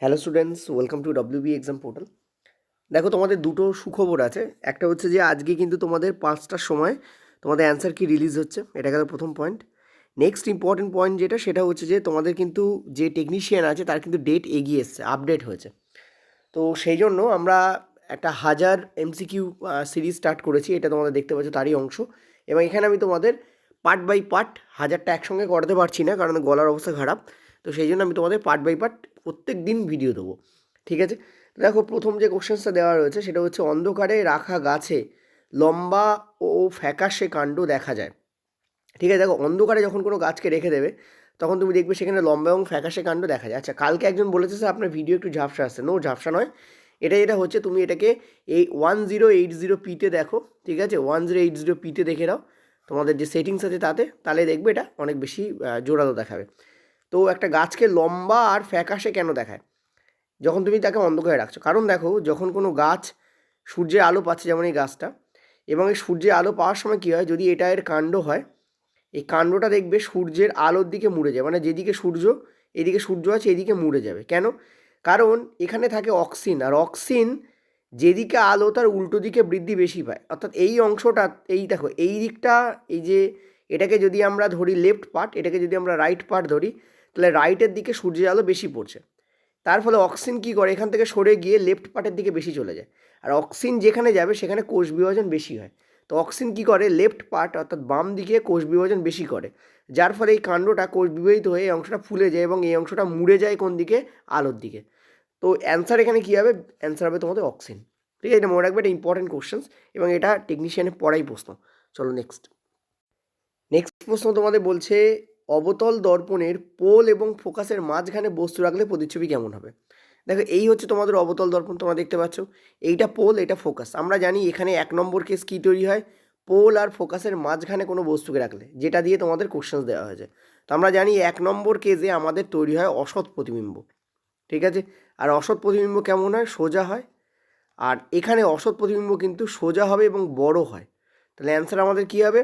Hello students, welcome to WB exam portal. দেখো, তোমাদের দুটো সুখবর আছে। একটা হচ্ছে যে আজকে কিন্তু তোমাদের 5টার সময় তোমাদের অ্যান্সার কি রিলিজ হচ্ছে, এটা গেল প্রথম পয়েন্ট। নেক্সট ইম্পর্টেন্ট পয়েন্ট যেটা, সেটা হচ্ছে যে তোমাদের কিন্তু যে টেকনিশিয়ান আছে তার কিন্তু ডেট এগিয়ে এসছে, আপডেট হয়েছে। তো সেই জন্য আমরা একটা 1000 এমসিকিউ সিরিজ স্টার্ট করেছি, এটা তোমাদের দেখতে পাচ্ছ তারই অংশ। এবং এখানে আমি তোমাদের পার্ট বাই পার্ট 1000টা একসঙ্গে করাতে পারছি না, কারণ গলার অবস্থা খারাপ। তো সেই জন্য আমি তোমাদের পার্ট বাই পার্ট প্রত্যেক দিন ভিডিও দেবো, ঠিক আছে? দেখো, প্রথম যে কোশ্চেন্সটা দেওয়া রয়েছে সেটা হচ্ছে, অন্ধকারে রাখা গাছে লম্বা ও ফ্যাকাশে কাণ্ড দেখা যায়। ঠিক আছে, দেখো, অন্ধকারে যখন কোনো গাছকে রেখে দেবে তখন তুমি দেখবে সেখানে লম্বা এবং ফ্যাকাশে কাণ্ড দেখা যায়। আচ্ছা, কালকে একজন বলেছে স্যার আপনার ভিডিও একটু ঝাপসা আসছে। নো, ঝাপসা নয়। এটা যেটা হচ্ছে, তুমি এটাকে এই 1080p-তে দেখো, ঠিক আছে? 1080p-তে দেখে নাও তোমাদের যে সেটিংস আছে তাতে, তাহলে দেখবে এটা অনেক বেশি জোরালো দেখাবে। তো একটা গাছকে লম্বা আর ফ্যাকাশে কেন দেখায় যখন তুমি তাকে অন্ধকারে রাখছো? কারণ দেখো, যখন কোনো গাছ সূর্যের আলো পাচ্ছে, যেমন এই গাছটা, এবং এই সূর্যের আলো পাওয়ার সময় কী হয়, যদি এটা এর কাণ্ড হয়, এই কাণ্ডটা দেখবে সূর্যের আলোর দিকে মুড়ে যায়। মানে যেদিকে সূর্য, এদিকে সূর্য আছে, এদিকে মুড়ে যাবে। কেন? কারণ এখানে থাকে অক্সিন, আর অক্সিন যেদিকে আলো তার উল্টো দিকে বৃদ্ধি বেশি পায়। অর্থাৎ এই অংশটা, এই দেখো, এই দিকটা, এই যে এটাকে যদি আমরা ধরি লেফট পার্ট, এটাকে যদি আমরা রাইট পার্ট ধরি, তাহলে রাইটের দিকে সূর্যের আলো বেশি পড়ছে। তার ফলে অক্সিন কী করে, এখান থেকে সরে গিয়ে লেফট পার্টের দিকে বেশি চলে যায়। আর অক্সিন যেখানে যাবে সেখানে কোষ বিভাজন বেশি হয়। তো অক্সিন কী করে, লেফট পার্ট অর্থাৎ বাম দিকে কোষ বিভাজন বেশি করে, যার ফলে এই কাণ্ডটা কোষ বিভাজিত হয়ে এই অংশটা ফুলে যায় এবং এই অংশটা মুড়ে যায় কোন দিকে, আলোর দিকে। তো অ্যান্সার এখানে কী হবে, অ্যান্সার হবে তোমাদের অক্সিন। ঠিক আছে, এটা মনে রাখবে, এটা ইম্পর্টেন্ট কোশ্চেন্স এবং এটা টেকনিশিয়ানের পড়াই প্রশ্ন। চলো নেক্সট। নেক্সট প্রশ্ন তোমাদের বলছে, অবতল দর্পণের পোল এবং ফোকাসের মাঝখানে বস্তু রাখলে প্রতিচ্ছবি কেমন হবে? দেখো, এই হচ্ছে তোমাদের অবতল দর্পণ, তোমরা দেখতে পাচ্ছ, এইটা পোল, এটা ফোকাস। আমরা জানি এখানে 1 নম্বর কেস কী তৈরি হয়, পোল আর ফোকাসের মাঝখানে কোনো বস্তুকে রাখলে, যেটা দিয়ে তোমাদের কোশ্চেন্স দেওয়া হয়েছে। তো আমরা জানি 1 নম্বর কেসে আমাদের তৈরি হয় অসৎ প্রতিবিম্ব, ঠিক আছে? আর অসৎ প্রতিবিম্ব কেমন হয়, সোজা হয়। আর এখানে অসৎ প্রতিবিম্ব কিন্তু সোজা হবে এবং বড় হয়। তাহলে অ্যান্সার আমাদের কী হবে?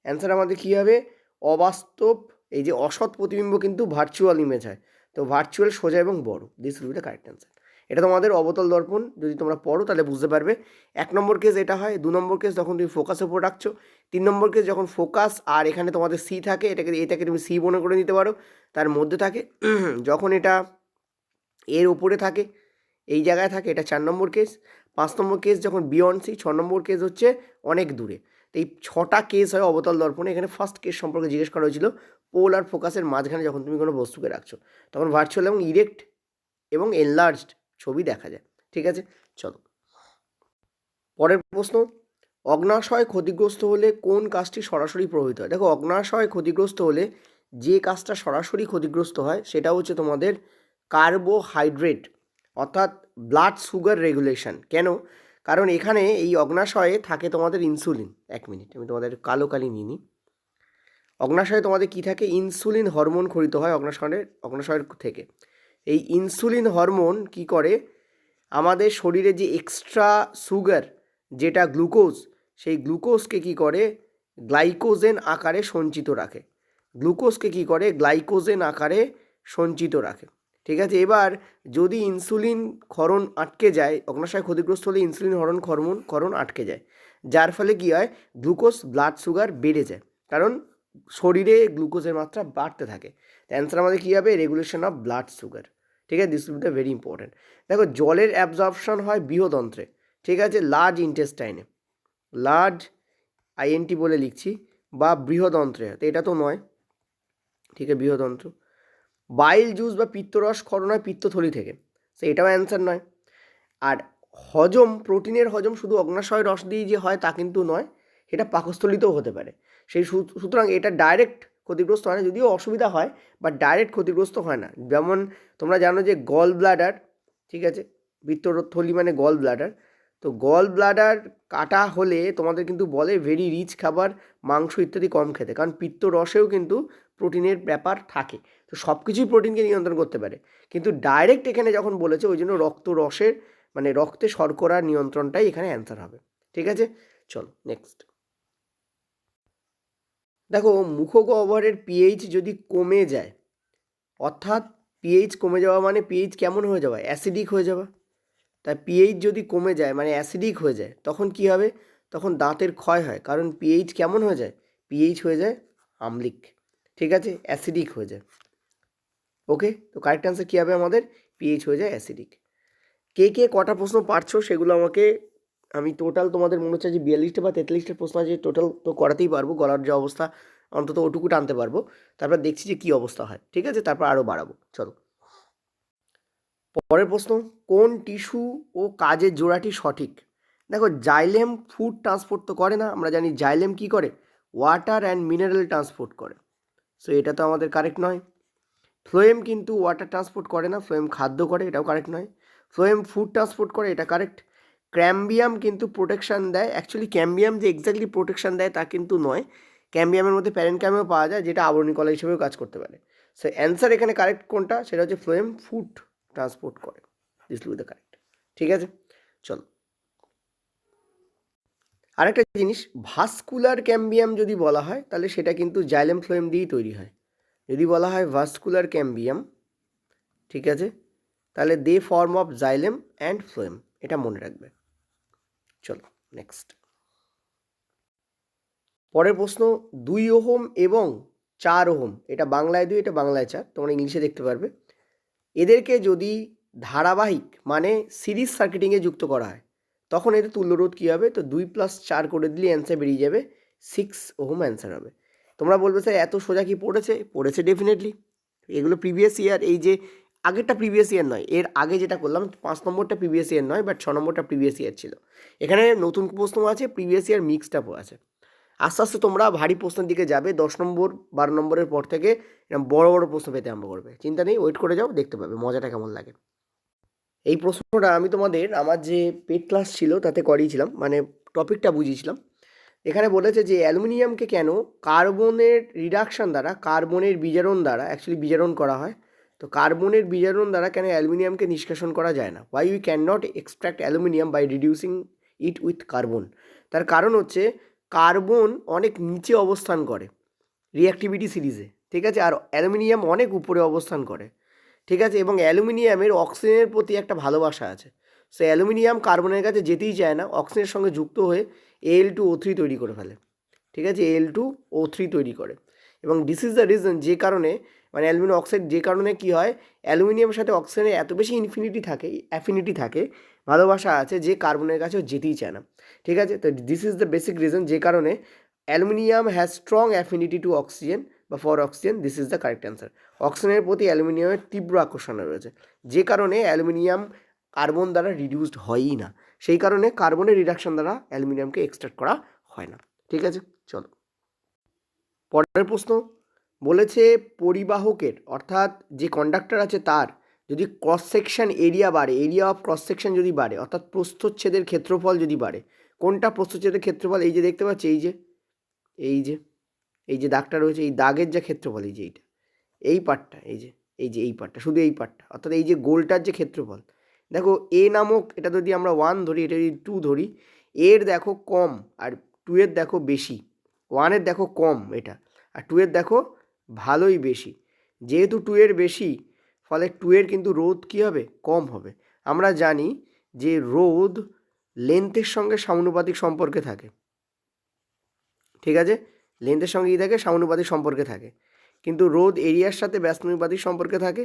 অ্যান্সার আমাদের কী হবে? অবাস্তব, এই যে অসৎ প্রতিবিম্ব কিন্তু ভার্চুয়াল ইমেজ হয়। তো ভার্চুয়াল, সোজা এবং বড়, this will be the correct answer. এটা তোমাদের অবতল দর্পণ, যদি তোমরা পড়ো তাহলে বুঝতে পারবে। 1 নম্বর কেস এটা হয়। 2 নম্বর কেস যখন তুমি ফোকাসের উপর রাখছো। 3 নম্বর কেস যখন ফোকাস আর এখানে তোমাদের সি থাকে, এটাকে তুমি সি মনে করে নিতে পারো, তার মধ্যে থাকে। যখন এটা এর উপরে থাকে, এই জায়গায় থাকে, এটা 4 নম্বর কেস। 5 নম্বর কেস যখন বিয়ন্ড সি। 6 নম্বর কেস হচ্ছে অনেক দূরে। তো এই 6টা কেস হয় অবতল দর্পণে। এখানে ফার্স্ট কেস সম্পর্কে জিজ্ঞেস করা হয়েছিল, পোল আর ফোকাসের মাঝখানে যখন তুমি কোনো বস্তুকে রাখছো, তখন ভার্চুয়াল এবং ইরেক্ট এবং এনলার্জড ছবি দেখা যায়। ঠিক আছে, চলো পরের প্রশ্ন। অগ্ন্যাশয় ক্ষতিগ্রস্ত হলে কোন কাজটি সরাসরি প্রভাবিত হয়? দেখো, অগ্ন্যাশয় ক্ষতিগ্রস্ত হলে যে কাজটা সরাসরি ক্ষতিগ্রস্ত হয় সেটা হচ্ছে তোমাদের কার্বোহাইড্রেট, অর্থাৎ ব্লাড সুগার রেগুলেশন। কেন? কারণ এখানে এই অগ্ন্যাশয়ে থাকে তোমাদের ইনসুলিন। 1 মিনিট, আমি তোমাদের কালো কালি নিয়ে নিই। অগ্ন্যাশয়ে তোমাদের কী থাকে, ইনসুলিন হরমোন ক্ষরিত হয় অগ্ন্যাশয়ের থেকে। এই ইনসুলিন হরমোন কি করে, আমাদের শরীরে যে এক্সট্রা সুগার, যেটা গ্লুকোজ, সেই গ্লুকোজকে কি করে, গ্লাইকোজেন আকারে সঞ্চিত রাখে। গ্লুকোজকে কি করে, গ্লাইকোজেন আকারে সঞ্চিত রাখে। ঠিক আছে, এবার যদি ইনসুলিন ক্ষরণ আটকে যায়, অগ্ন্যাশয় ক্ষতিগ্রস্ত হলে ইনসুলিন ক্ষরণ আটকে যায়, যার ফলে কি হয়, গ্লুকোজ ব্লাড সুগার বেড়ে যায়, কারণ শরীরে গ্লুকোজের মাত্রা বাড়তে থাকে। অ্যান্সার আমাদের কী হবে, রেগুলেশন অফ ব্লাড সুগার। ঠিক আছে, this will be very important. দেখো, জলের অ্যাবজর্পশন হয় বৃহদন্ত্রে, ঠিক আছে, লার্জ ইন্টেস্টাইনে, লার্জ আইএনটি বলে লিখছি, বা বৃহদন্ত্রে, তো এটা তো নয়, ঠিক আছে, বৃহদন্ত্র। বাইল জুস বা পিত্তরস ক্ষরণ হয় পিত্তথলি থেকে, তো এটাও অ্যান্সার নয়। আর হজম, প্রোটিনের হজম শুধু অগ্ন্যাশয় রস দিয়েই যে হয় তা কিন্তু নয়, এটা পাকস্থলিতেও হতে পারে। সেই সুতরাং এটা ডাইরেক্ট ক্ষতিগ্রস্ত হয় না, যদিও অসুবিধা হয়, বাট ডাইরেক্ট ক্ষতিগ্রস্ত হয় না। যেমন তোমরা জানো যে গল ব্লাডার, ঠিক আছে, পিত্তথলি মানে গল ব্লাডার। তো গল ব্লাডার কাটা হলে তোমাদের কিন্তু বলে ভেরি রিচ খাবার, মাংস ইত্যাদি কম খেতে, কারণ পিত্ত রসেও কিন্তু প্রোটিনের ব্যাপার থাকে। তো সব কিছুই প্রোটিনকে নিয়ন্ত্রণ করতে পারে, কিন্তু ডাইরেক্ট এখানে যখন বলেছে ওই জন্য রক্ত রসের, মানে রক্তে শর্করার নিয়ন্ত্রণটাই এখানে অ্যান্সার হবে। ঠিক আছে, চলো নেক্সট। দেখো, মুখগহ্বরের পিএইচ যদি কমে যায়, অর্থাৎ পিএইচ কমে যাওয়া মানে পিএইচ কেমন হয়ে যাওয়া, অ্যাসিডিক হয়ে যাওয়া। তাই পিএইচ যদি কমে যায় মানে অ্যাসিডিক হয়ে যায়, তখন কি হবে, তখন দাঁতের ক্ষয় হয়, কারণ পিএইচ কেমন হয়ে যায়, পিএইচ হয়ে যায় আম্লিক, ঠিক আছে, অ্যাসিডিক হয়ে যায়। ওকে, তো কারেক্ট অ্যান্সার কী হবে আমাদের, পিএইচ হয়ে যায় অ্যাসিডিক। কে কে কটা প্রশ্ন পারছো সেগুলো আমাকে, আমি টোটাল তোমাদের মনে হচ্ছে যে 42টা বা 43টা প্রশ্ন আছে, টোটাল তো করাতেই পারবো, গলার যে অবস্থা অন্তত ওটুকু টানতে পারবো, তারপর দেখছি যে কী অবস্থা হয়, ঠিক আছে, তারপর আরও বাড়াবো। চলো পরের প্রশ্ন, কোন টিস্যু ও কাজের জোড়াটি সঠিক। দেখো জাইলেম ফুড ট্রান্সপোর্ট তো করে না, আমরা জানি জাইলেম কি করে, ওয়াটার অ্যান্ড মিনারেল ট্রান্সপোর্ট করে, সো এটা তো আমাদের কারেক্ট নয়। ফ্লোয়েম কিন্তু ওয়াটার ট্রান্সপোর্ট করে না, ফ্লোয়েম খাদ্য করে, এটাও কারেক্ট নয়। ফ্লোয়েম ফুড ট্রান্সপোর্ট করে, এটা কারেক্ট। ক্যাম্বিয়াম কিন্তু প্রোটেকশান দেয়, অ্যাকচুয়ালি ক্যাম্বিয়াম যে এক্স্যাক্টলি প্রোটেকশান দেয় তা কিন্তু নয়, ক্যাম্বিয়ামের মধ্যে প্যারেনক্যামেও পাওয়া যায় যেটা আবরণী কলা হিসেবেও কাজ করতে পারে। সো অ্যান্সার এখানে কারেক্ট কোনটা, সেটা হচ্ছে ফ্লোয়েম ফুড ট্রান্সপোর্ট করে, this will be the correct, ঠিক আছে। চলো আরেকটা জিনিস, ভাস্কুলার ক্যাম্বিয়াম যদি বলা হয় তাহলে সেটা কিন্তু জাইলেম ফ্লোয়েম দিয়েই তৈরি হয়। যদি বলা হয় ভাস্কুলার ক্যাম্বিয়াম, ঠিক আছে, তাহলে they form of xylem and phloem, এটা মনে রাখবে। চলো নেক্সট পরের প্রশ্ন, 2 ওহম এবং 4 ওহম, এটা বাংলায় 2, এটা বাংলায় 4, তোমরা ইংলিশে দেখতে পারবে। এদেরকে যদি ধারাবাহিক মানে সিরিজ সার্কিটিংয়ে যুক্ত করা হয় তখন এতে তুল্যরোধ কী হবে, তো 2+4 করে দিলে অ্যান্সার বেরিয়ে যাবে 6 ওহম অ্যান্সার হবে। তোমরা বলবে স্যার এত সোজা কি পড়েছে ডেফিনেটলি, এগুলো প্রিভিয়াস ইয়ার, এই যে আগেরটা প্রিভিয়াস ইয়ার নয়, এর আগে যেটা করলাম 5 নম্বরটা প্রিভিয়াস ইয়ার নয়, বাট 6 নম্বরটা প্রিভিয়াস ইয়ার ছিল। এখানে নতুন প্রশ্ন আছে, প্রিভিয়াস ইয়ার মিক্সড আপও আছে। আস্তে আস্তে তোমরা ভারী প্রশ্নের দিকে যাবে, 10 নম্বর 12 নম্বরের পর থেকে এরকম বড় বড় প্রশ্ন পেতে আরম্ভ করবে, চিন্তা নেই, ওয়েট করে যাও, দেখতে পাবে মজাটা কেমন লাগে। এই প্রশ্নটা আমি তোমাদের আমার যে পেড ক্লাস ছিল তাতে করিয়েছিলাম, মানে টপিকটা বুঝিয়েছিলাম। এখানে বলেছে যে অ্যালুমিনিয়ামকে কেন কার্বনের রিডাকশান দ্বারা, কার্বনের বিজারণ দ্বারা, অ্যাকচুয়ালি বিজারণ করা হয়, তো কার্বনের বিজারণ দ্বারা কেন অ্যালুমিনিয়ামকে নিষ্কাশন করা যায় না, why we can not extract aluminium by reducing it with carbon. তার কারণ হচ্ছে কার্বন অনেক নিচে অবস্থান করে রিঅ্যাক্টিভিটি সিরিজে, ঠিক আছে, আর অ্যালুমিনিয়াম অনেক উপরে অবস্থান করে, ঠিক আছে, এবং অ্যালুমিনিয়ামের অক্সিজেনের প্রতি একটা ভালোবাসা আছে, সো অ্যালুমিনিয়াম কার্বনের কাছে যেতেই চায় না, অক্সিজেনের সঙ্গে যুক্ত হয়ে Al2O3 তৈরি করে ফেলে, ঠিক আছে, Al2O3 তৈরি করে, এবং দিস ইজ দ্য রিজন যে কারণে মানে অ্যালুমিনিয়াম অক্সাইড যে কারণে কী হয়, অ্যালুমিনিয়ামের সাথে অক্সিজেনের এত বেশি অ্যাফিনিটি থাকে, ভালোবাসা আছে, যে কার্বনের কাছেও যেতেই চায় না, ঠিক আছে, তো this is the basic reason যে কারণে aluminium has strong affinity to oxygen বা for oxygen, this is the correct answer. অক্সিজেনের প্রতি অ্যালুমিনিয়ামের তীব্র আকর্ষণ রয়েছে, যে কারণে অ্যালুমিনিয়াম কার্বন দ্বারা রিডিউসড হয়ই না, সেই কারণে কার্বনের রিডাকশন দ্বারা অ্যালুমিনিয়ামকে এক্সট্রাক্ট করা হয় না, ঠিক আছে। চলো পরের প্রশ্ন, বলেছে পরিবাহকের অর্থাৎ যে কন্ডাক্টর আছে তার যদি ক্রস সেকশন এরিয়া বাড়ে, এরিয়া অফ ক্রস সেকশন যদি বাড়ে, অর্থাৎ প্রস্থচ্ছেদের ক্ষেত্রফল যদি বাড়ে, কোনটা প্রস্থচ্ছেদের ক্ষেত্রফল, এই যে দেখতে পাচ্ছি, এই যে দাগটা রয়েছে, এই দাগের যে ক্ষেত্রফল, এই যে এইটা, এই পার্টটা, এই পার্টটা, শুধু এই পার্টটা, অর্থাৎ এই যে গোলটার যে ক্ষেত্রফল, দেখো এ নামক, এটা যদি আমরা 1 ধরি, এটা যদি 2 ধরি, এর দেখো কম আর 2 এর দেখো বেশি, 1 এর দেখো কম এটা, আর 2 এর দেখো ভালোই বেশি, যেহেতু 2 এর বেশি ফলে 2 এর কিন্তু রোধ কী হবে, কম হবে। আমরা জানি যে রোধ লেন্থের সঙ্গে সমানুপাতিক সম্পর্কে থাকে, ঠিক আছে, লেন্থের সঙ্গে কী থাকে, সমানুপাতিক সম্পর্কে থাকে, কিন্তু রোধ এরিয়ার সাথে ব্যাসানুপাতিক সম্পর্কে থাকে,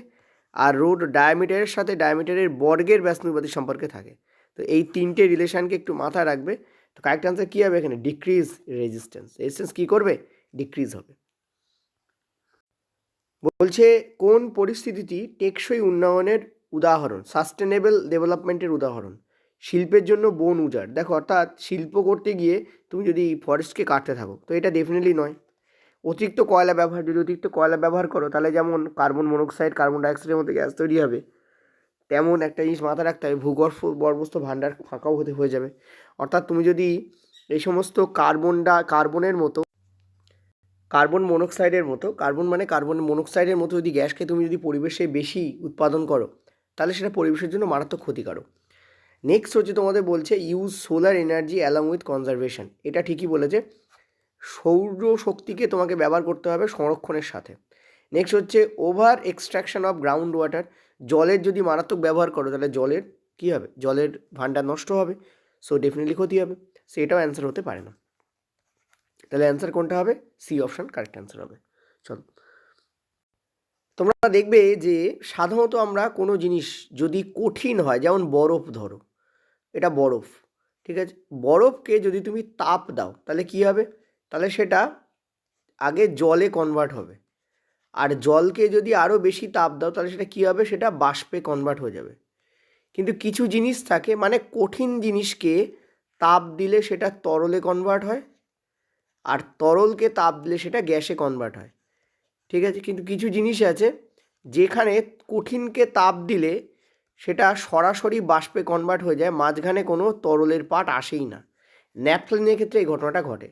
আর রোধ ডায়ামিটারের সাথে ডায়ামিটারের বর্গের ব্যাসানুপাতিক সম্পর্কে থাকে। তো এই তিনটে রিলেশানকে একটু মাথায় রাখবে। তো কারেক্ট আনসার কী হবে এখানে, ডিক্রিজ রেজিস্ট্যান্স কী করবে, ডিক্রিজ হবে। বলছে কোন পরিস্থিতিটি টেকসই উন্নয়নের উদাহরণ, সাস্টেনেবল ডেভেলপমেন্টের উদাহরণ, শিল্পের জন্য বন উজাড়, দেখো অর্থাৎ শিল্প করতে গিয়ে তুমি যদি ফরেস্টকে কাটতে থাকো তো এটা ডেফিনেটলি নয়। অতিরিক্ত কয়লা ব্যবহার, যদি অতিরিক্ত কয়লা ব্যবহার করো তাহলে যেমন কার্বন মনোক্সাইড, কার্বন ডাইঅক্সাইডের মতো গ্যাস তৈরি হবে, তেমন একটা জিনিস মাথায় রাখতে হবে, ভূগর্ভস্থ ভাণ্ডার ফাঁকাও হয়ে যাবে। অর্থাৎ তুমি যদি এই সমস্ত কার্বন মনোক্সাইডের মতো যদি গ্যাসকে তুমি যদি পরিবেশে বেশি উৎপাদন করো তাহলে সেটা পরিবেশের জন্য মারাত্মক ক্ষতিকারক। নেক্সট হচ্ছে তোমাদের বলছে use solar energy along with conservation, এটা ঠিকই বলেছে, সৌরশক্তিকে তোমাকে ব্যবহার করতে হবে সংরক্ষণের সাথে। নেক্সট হচ্ছে over extraction of ground water, জলের যদি মারাত্মক ব্যবহার করো তাহলে জলের কী হবে, জলের ভাণ্ডার নষ্ট হবে, সো ডেফিনেটলি ক্ষতি হবে, সো এটাও অ্যান্সার হতে পারে না। তাহলে অ্যান্সার কোনটা হবে, সি অপশান কারেক্ট অ্যান্সার হবে। চলো, তোমরা দেখবে যে সাধারণত আমরা কোনো জিনিস যদি কঠিন হয়, যেমন বরফ ধরো, এটা বরফ, ঠিক আছে, বরফকে যদি তুমি তাপ দাও তাহলে কী হবে, তাহলে সেটা আগে জলে কনভার্ট হবে, আর জলকে যদি আরও বেশি তাপ দাও তাহলে সেটা কী হবে, সেটা বাষ্পে কনভার্ট হয়ে যাবে। কিন্তু কিছু জিনিস থাকে, মানে কঠিন জিনিসকে তাপ দিলে সেটা তরলে কনভার্ট হয়, আর তরলকে তাপ দিলে সেটা গ্যাসে কনভার্ট হয়, ঠিক আছে। কিন্তু কিছু জিনিস আছে যেখানে কঠিনকে তাপ দিলে সেটা সরাসরি বাষ্পে কনভার্ট হয়ে যায়, মাঝখানে কোনো তরলের পার্ট আসেই না। ন্যাপথলিনের ক্ষেত্রে এই ঘটনাটা ঘটে।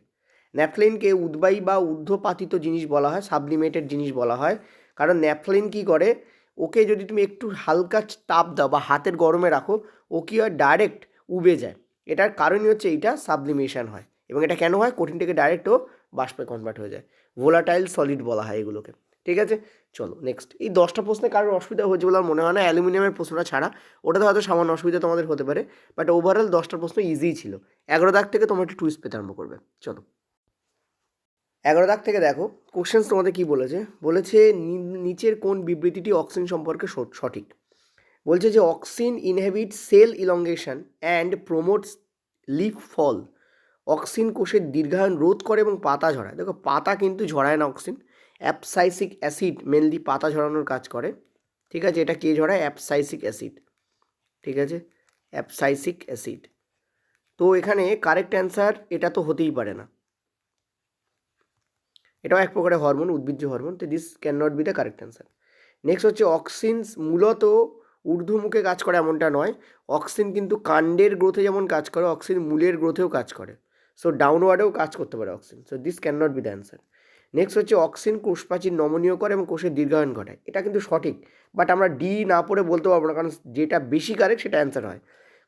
ন্যাপথলিনকে উদ্বায়ী বা ঊর্ধ্বপাতিত জিনিস বলা হয়, সাবলিমেটেড জিনিস বলা হয়, কারণ ন্যাপথলিন কী করে, ওকে যদি তুমি একটু হালকা তাপ দাও বা হাতের গরমে রাখো, ও কী হয়, ডাইরেক্ট উবে যায়। এটার কারণই হচ্ছে এইটা সাবলিমেশন হয়, এবং এটা কেন হয়, কঠিন থেকে ডাইরেক্ট ও বাষ্পে কনভার্ট হয়ে যায়, ভোলাটাইল সলিড বলা হয় এগুলোকে, ঠিক আছে। চলো নেক্সট, এই 10টা প্রশ্নে কারোর অসুবিধা হয়েছে বলে আমার মনে হয় না, অ্যালুমিনিয়ামের প্রশ্নটা ছাড়া, ওটাতে হয়তো সামান্য অসুবিধা তোমাদের হতে পারে, বাট ওভারঅল 10টা প্রশ্ন ইজিই ছিল। 11 দাগ থেকে তোমরা একটু টুইস্ট পেতে আরম্ভ করবে। চলো 11 দাগ থেকে দেখো কোশ্চেন্স তোমাদের কী বলেছে, বলেছে নিচের কোন বিবৃতিটি অক্সিন সম্পর্কে সঠিক। বলছে যে auxin inhibit cell elongation and promotes leaf fall, auxin কোষের দীর্ঘায়ন রোধ করে এবং পাতা ঝরায়। দেখো পাতা কিন্তু ঝরায় না অক্সিন, অ্যাপসাইসিক অ্যাসিড মেনলি পাতা ঝরানোর কাজ করে, ঠিক আছে। এটা কে ঝরায়, অ্যাপসাইসিক অ্যাসিড, ঠিক আছে, অ্যাপসাইসিক অ্যাসিড। তো এখানে কারেক্ট অ্যান্সার এটা তো হতেই পারে না, এটাও এক প্রকারের হরমোন, উদ্ভিজ্জ হরমোন, তো this can not be the correct answer. Next হচ্ছে অক্সিনস মূলত ঊর্ধ্বমুখে কাজ করে এমনটা নয়, অক্সিন কিন্তু কাণ্ডের গ্রোথে যেমন কাজ করে, অক্সিন মূলের গ্রোথেও কাজ করে, সো ডাউনওয়ার্ডেও কাজ করতে পারে auxin, so this can not be the answer. Next হচ্ছে অক্সিন কোষপ্রাচীর নমনীয় করে এবং কোষের দীর্ঘায়ন ঘটায়, এটা কিন্তু সঠিক, বাট আমরা ডি না পড়ে বলতে পারবো না, কারণ যেটা বেশি কারেক্ট সেটা অ্যান্সার হয়।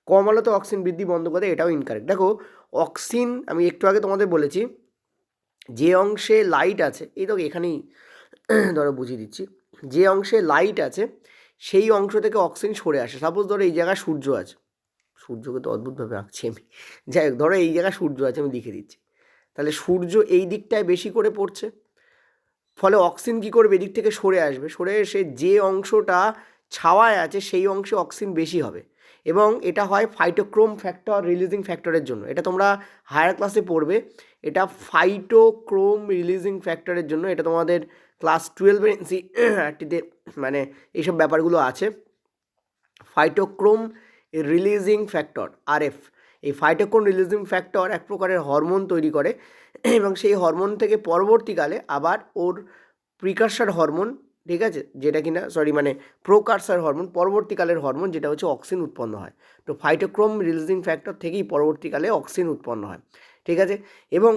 কম আলোতে অক্সিন বৃদ্ধি বন্ধ করে, এটাও ইনকারেক্ট। দেখো অক্সিন, আমি একটু আগে তোমাদের বলেছি যে অংশে লাইট আছে, এই তো এখানেই ধরো বুঝিয়ে দিচ্ছি, যে অংশে লাইট আছে সেই অংশ থেকে অক্সিজেন সরে আসে। সাপোজ ধরো এই জায়গায় সূর্য আছে, সূর্যকে তো অদ্ভুতভাবে আঁকছি আমি, যাই হোক ধরো এই জায়গায় সূর্য আছে, আমি লিখে দিচ্ছি, তাহলে সূর্য এই দিকটায় বেশি করে পড়ছে, ফলে অক্সিজেন কী করবে, এদিক থেকে সরে আসবে, সরে এসে যে অংশটা ছাওয়ায় আছে সেই অংশে অক্সিজেন বেশি হবে, এবং এটা হয় ফাইটোক্রোম ফ্যাক্টর রিলিজিং ফ্যাক্টরের জন্য, এটা তোমরা হায়ার ক্লাসে পড়বে, এটা ফাইটোক্রোম রিলিজিং ফ্যাক্টরের জন্য, এটা তোমাদের ক্লাস 12 এনসিইআরটিতে মানে এইসব ব্যাপারগুলো আছে। ফাইটোক্রোম রিলিজিং ফ্যাক্টর আরএফ, এই ফাইটোক্রোম রিলিজিং ফ্যাক্টর এক প্রকারের হরমোন তৈরি করে, এবং সেই হরমোন থেকে পরবর্তীকালে আবার ওর প্রিকারসার হরমোন, ঠিক আছে, যেটা কিনা মানে প্রোকারসার হরমোন, পরবর্তীকালের হরমোন, যেটা হচ্ছে অক্সিন উৎপন্ন হয়। তো ফাইটোক্রোম রিলিজিং ফ্যাক্টর থেকেই পরবর্তীকালে অক্সিন উৎপন্ন হয়, ঠিক আছে। এবং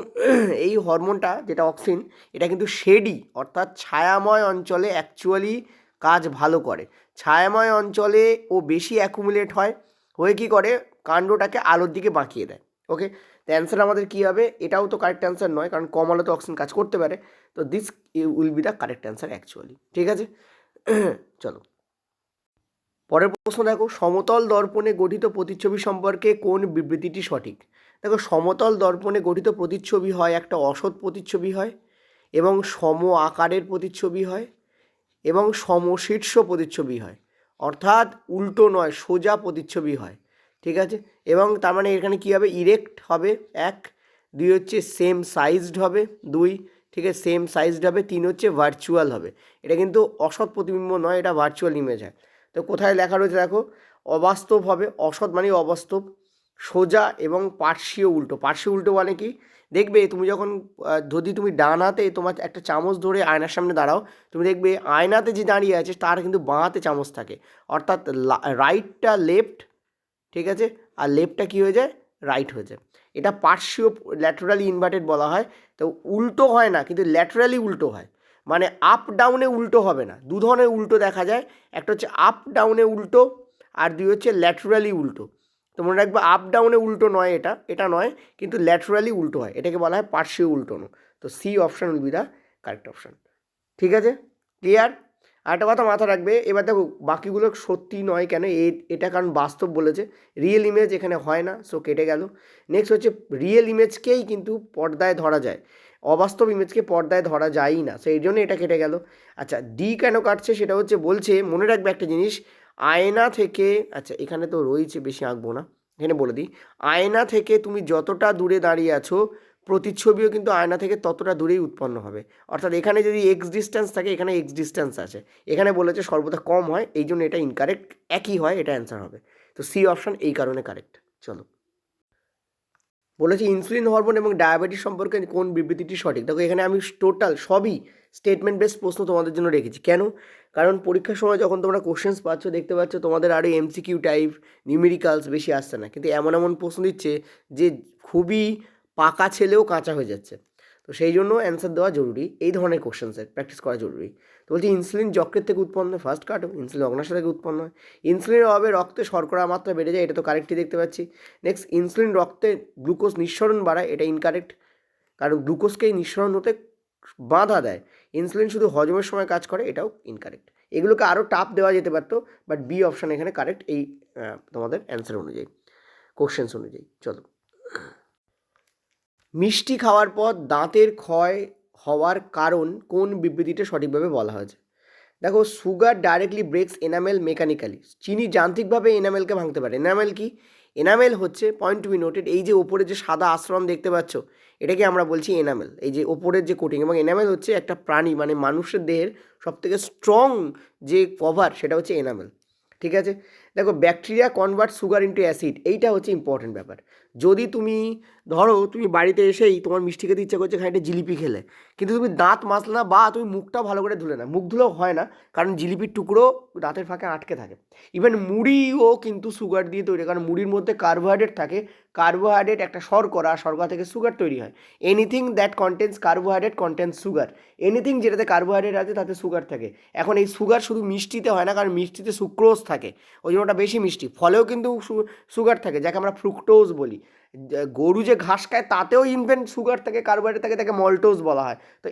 এই হরমোনটা যেটা অক্সিন, এটা কিন্তু শেডি অর্থাৎ ছায়াময় অঞ্চলে অ্যাকচুয়ালি কাজ ভালো করে, ছায়াময় অঞ্চলে ও বেশি অ্যাকুমুলেট হয়, হয়ে কী করে, কাণ্ডটাকে আলোর দিকে বাঁকিয়ে দেয়। ওকে, তো অ্যান্সার আমাদের কী হবে, এটাও তো কারেক্ট অ্যান্সার নয়, কারণ কম আলোতে অক্সিজেন কাজ করতে পারে, তো this will be the correct answer actually, ঠিক আছে। চলো পরের প্রশ্ন দেখো, সমতল দর্পণে গঠিত প্রতিচ্ছবি সম্পর্কে কোন বিবৃতিটি সঠিক। দেখো সমতল দর্পণে গঠিত প্রতিচ্ছবি হয় একটা অসৎ প্রতিচ্ছবি হয়, এবং সম আকারের প্রতিচ্ছবি হয়, এবং সমশীর্ষ প্রতিচ্ছবি হয়, অর্থাৎ উল্টো নয়, সোজা প্রতিচ্ছবি হয়, ঠিক আছে। এবং তার মানে এখানে কী হবে, ইরেক্ট হবে 1, 2 হচ্ছে সেম সাইজড হবে 2, ঠিক আছে, সেম সাইজড হবে 3 হচ্ছে ভার্চুয়াল হবে। এটা কিন্তু অসৎ প্রতিবিম্ব নয়, এটা ভার্চুয়াল ইমেজ হয়। তো কোথায় লেখা রয়েছে দেখো, অবাস্তব হবে, অসৎ মানে অবাস্তব, সোজা এবং পার্শ্বীয় উল্টো। পার্শ্বীয় উল্টো মানে কি, দেখবে তুমি যখন যদি তুমি ডান হাতে তোমার একটা চামচ ধরে আয়নার সামনে দাঁড়াও, তুমি দেখবে আয়নাতে যে দাঁড়িয়ে আছে তার কিন্তু বাঁ হাতে চামচ থাকে, অর্থাৎ রাইটটা লেফট, ঠিক আছে, আর লেফটটা কী হয়ে যায়, রাইট হয়ে যায়। এটা পার্শ্বীয় ল্যাটারালি ইনভার্টেড বলা হয়। তো উল্টো হয় না, কিন্তু ল্যাটারালি উল্টো হয়, মানে আপ ডাউনে উল্টো হবে না। দু ধরনের উল্টো দেখা যায়, একটা হচ্ছে আপ ডাউনে উল্টো, আর 2 হচ্ছে ল্যাটারালি উল্টো। তো মনে রাখবে আপ ডাউনে উল্টো নয়, এটা নয়, কিন্তু ল্যাটারালি উল্টো হয়, এটাকে বলা হয় পার্শ্বীয় উল্টোনো। তো C option will be the correct option, ঠিক আছে, ক্লিয়ার? আরেকটা কথা মাথা রাখবে, এবার দেখো বাকিগুলো সত্যি নয় কেন, এটা কারণ বাস্তব বলেছে, রিয়েল ইমেজ এখানে হয় না, সো কেটে গেল। নেক্সট হচ্ছে রিয়েল ইমেজকেই কিন্তু পর্দায় ধরা যায়, অবাস্তব ইমেজকে পর্দায় ধরা যায়ই না, সো এই জন্য এটা কেটে গেল। আচ্ছা ডি কেন কাটছে সেটা হচ্ছে বলছে, মনে রাখবে একটা জিনিস, আয়না থেকে, আচ্ছা এখানে তো রয়েছে, বেশি আঁকবো না, এখানে বলে দিই, আয়না থেকে তুমি যতটা দূরে দাঁড়িয়ে আছো প্রতিচ্ছবিও কিন্তু আয়না থেকে ততটা দূরেই উৎপন্ন হবে। অর্থাৎ এখানে যদি এক্স ডিস্টেন্স থাকে, এখানে এক্স ডিস্টেন্স আছে, এখানে বলেছে সর্বদা কম হয়, এই জন্য এটা ইনকারেক্ট, একই হয়, এটা অ্যান্সার হবে। তো সি অপশান এই কারণে কারেক্ট। চলো, বলেছি ইনসুলিন হরমোন এবং ডায়াবেটিস সম্পর্কে কোন বিবৃতিটি সঠিক। দেখো এখানে আমি টোটাল সবই স্টেটমেন্ট বেস প্রশ্ন তোমাদের জন্য রেখেছি। কেন? কারণ পরীক্ষার সময় যখন তোমরা কোশ্চেন্স পাচ্ছ, দেখতে পাচ্ছ তোমাদের আরও এমসিকিউ টাইপ নিউমেরিক্যালস বেশি আসছে না, কিন্তু এমন এমন প্রশ্ন দিচ্ছে যে খুবই পাকা ছেলেও কাঁচা হয়ে যাচ্ছে। তো সেই জন্য অ্যান্সার দেওয়া জরুরি, এই ধরনের কোশ্চেন্সের প্র্যাকটিস করা জরুরি। তো বলছি ইনসুলিন যকৃত থেকে উৎপন্ন হয়, ফার্স্ট কাটো, ইনসুলিন অগ্নাশয় থেকে উৎপন্ন হয়। ইনসুলিনের অভাবে রক্তে শর্করা মাত্রা বেড়ে যায়, এটা তো কারেক্টই দেখতে পাচ্ছি। নেক্সট ইনসুলিন রক্তে গ্লুকোজ নিঃসরণ বাড়ায়, এটা ইনকারেক্ট, কারণ গ্লুকোজকেই নিঃসরণ হতে বাধা দেয়, ইনসুলিন শুধু হজমের সময় কাজ করে, এটাও ইনকারেক্ট। এগুলোকে আরও টাপ দেওয়া যেতে পারতো, বাট বি অপশান এখানে কারেক্ট, এই তোমাদের অ্যান্সার অনুযায়ী, কোশ্চেন্স অনুযায়ী। চলো, মিষ্টি খাওয়ার পর দাঁতের ক্ষয় হওয়ার কারণ কোন বিবৃতিটা সঠিকভাবে বলা হয়েছে। দেখো sugar directly breaks enamel mechanically, চিনি যান্ত্রিকভাবে এনামেলকে ভাঙতে পারে। এনামেল কি? এনামেল হচ্ছে, পয়েন্ট টু বি নোটেড, এই যে ওপরে যে সাদা আস্তরণ দেখতে পাচ্ছ, এটাকে আমরা বলছি এনামেল, এই যে ওপরের যে কোটিং। এবং এনামেল হচ্ছে একটা প্রাণী, মানে মানুষের দেহের সবথেকে স্ট্রং যে কভার, সেটা হচ্ছে এনামেল। ঠিক আছে, দেখো bacteria convert sugar into acid, এইটা হচ্ছে ইম্পর্টেন্ট ব্যাপার। যদি তুমি ধরো তুমি বাড়িতে এসেই তোমার মিষ্টি খেতে ইচ্ছা করছে, খানিকটা জিলিপি খেলে, কিন্তু তুমি দাঁত মাজলে না, বা তুমি মুখটা ভালো করে ধুলে না, মুখ ধুলেও হয় না, কারণ জিলিপির টুকরো দাঁতের ফাঁকে আটকে থাকে। ইভেন মুড়িও কিন্তু সুগার দিয়ে তৈরি, কারণ মুড়ির মধ্যে কার্বোহাইড্রেট থাকে, কার্বোহাইড্রেট একটা শর্করা, শর্করা থেকে সুগার তৈরি হয়। Anything that contains carbohydrate contains sugar, anything যেটাতে কার্বোহাইড্রেট আছে তাতে সুগার থাকে। এখন এই সুগার শুধু মিষ্টিতে হয় না, কারণ মিষ্টিতে সুক্রোজ থাকে, ওই জন্য ওটা বেশি মিষ্টি। ফলেও কিন্তু সুগার থাকে, যাকে আমরা ফ্রুক্টোজ বলি। গরু যে ঘাস খায় তাতেও ইনভেন্ট সুগার থাকে, কার্বোহাইড্রেট থাকে, তাকে মল্টোজ বলা হয়। তো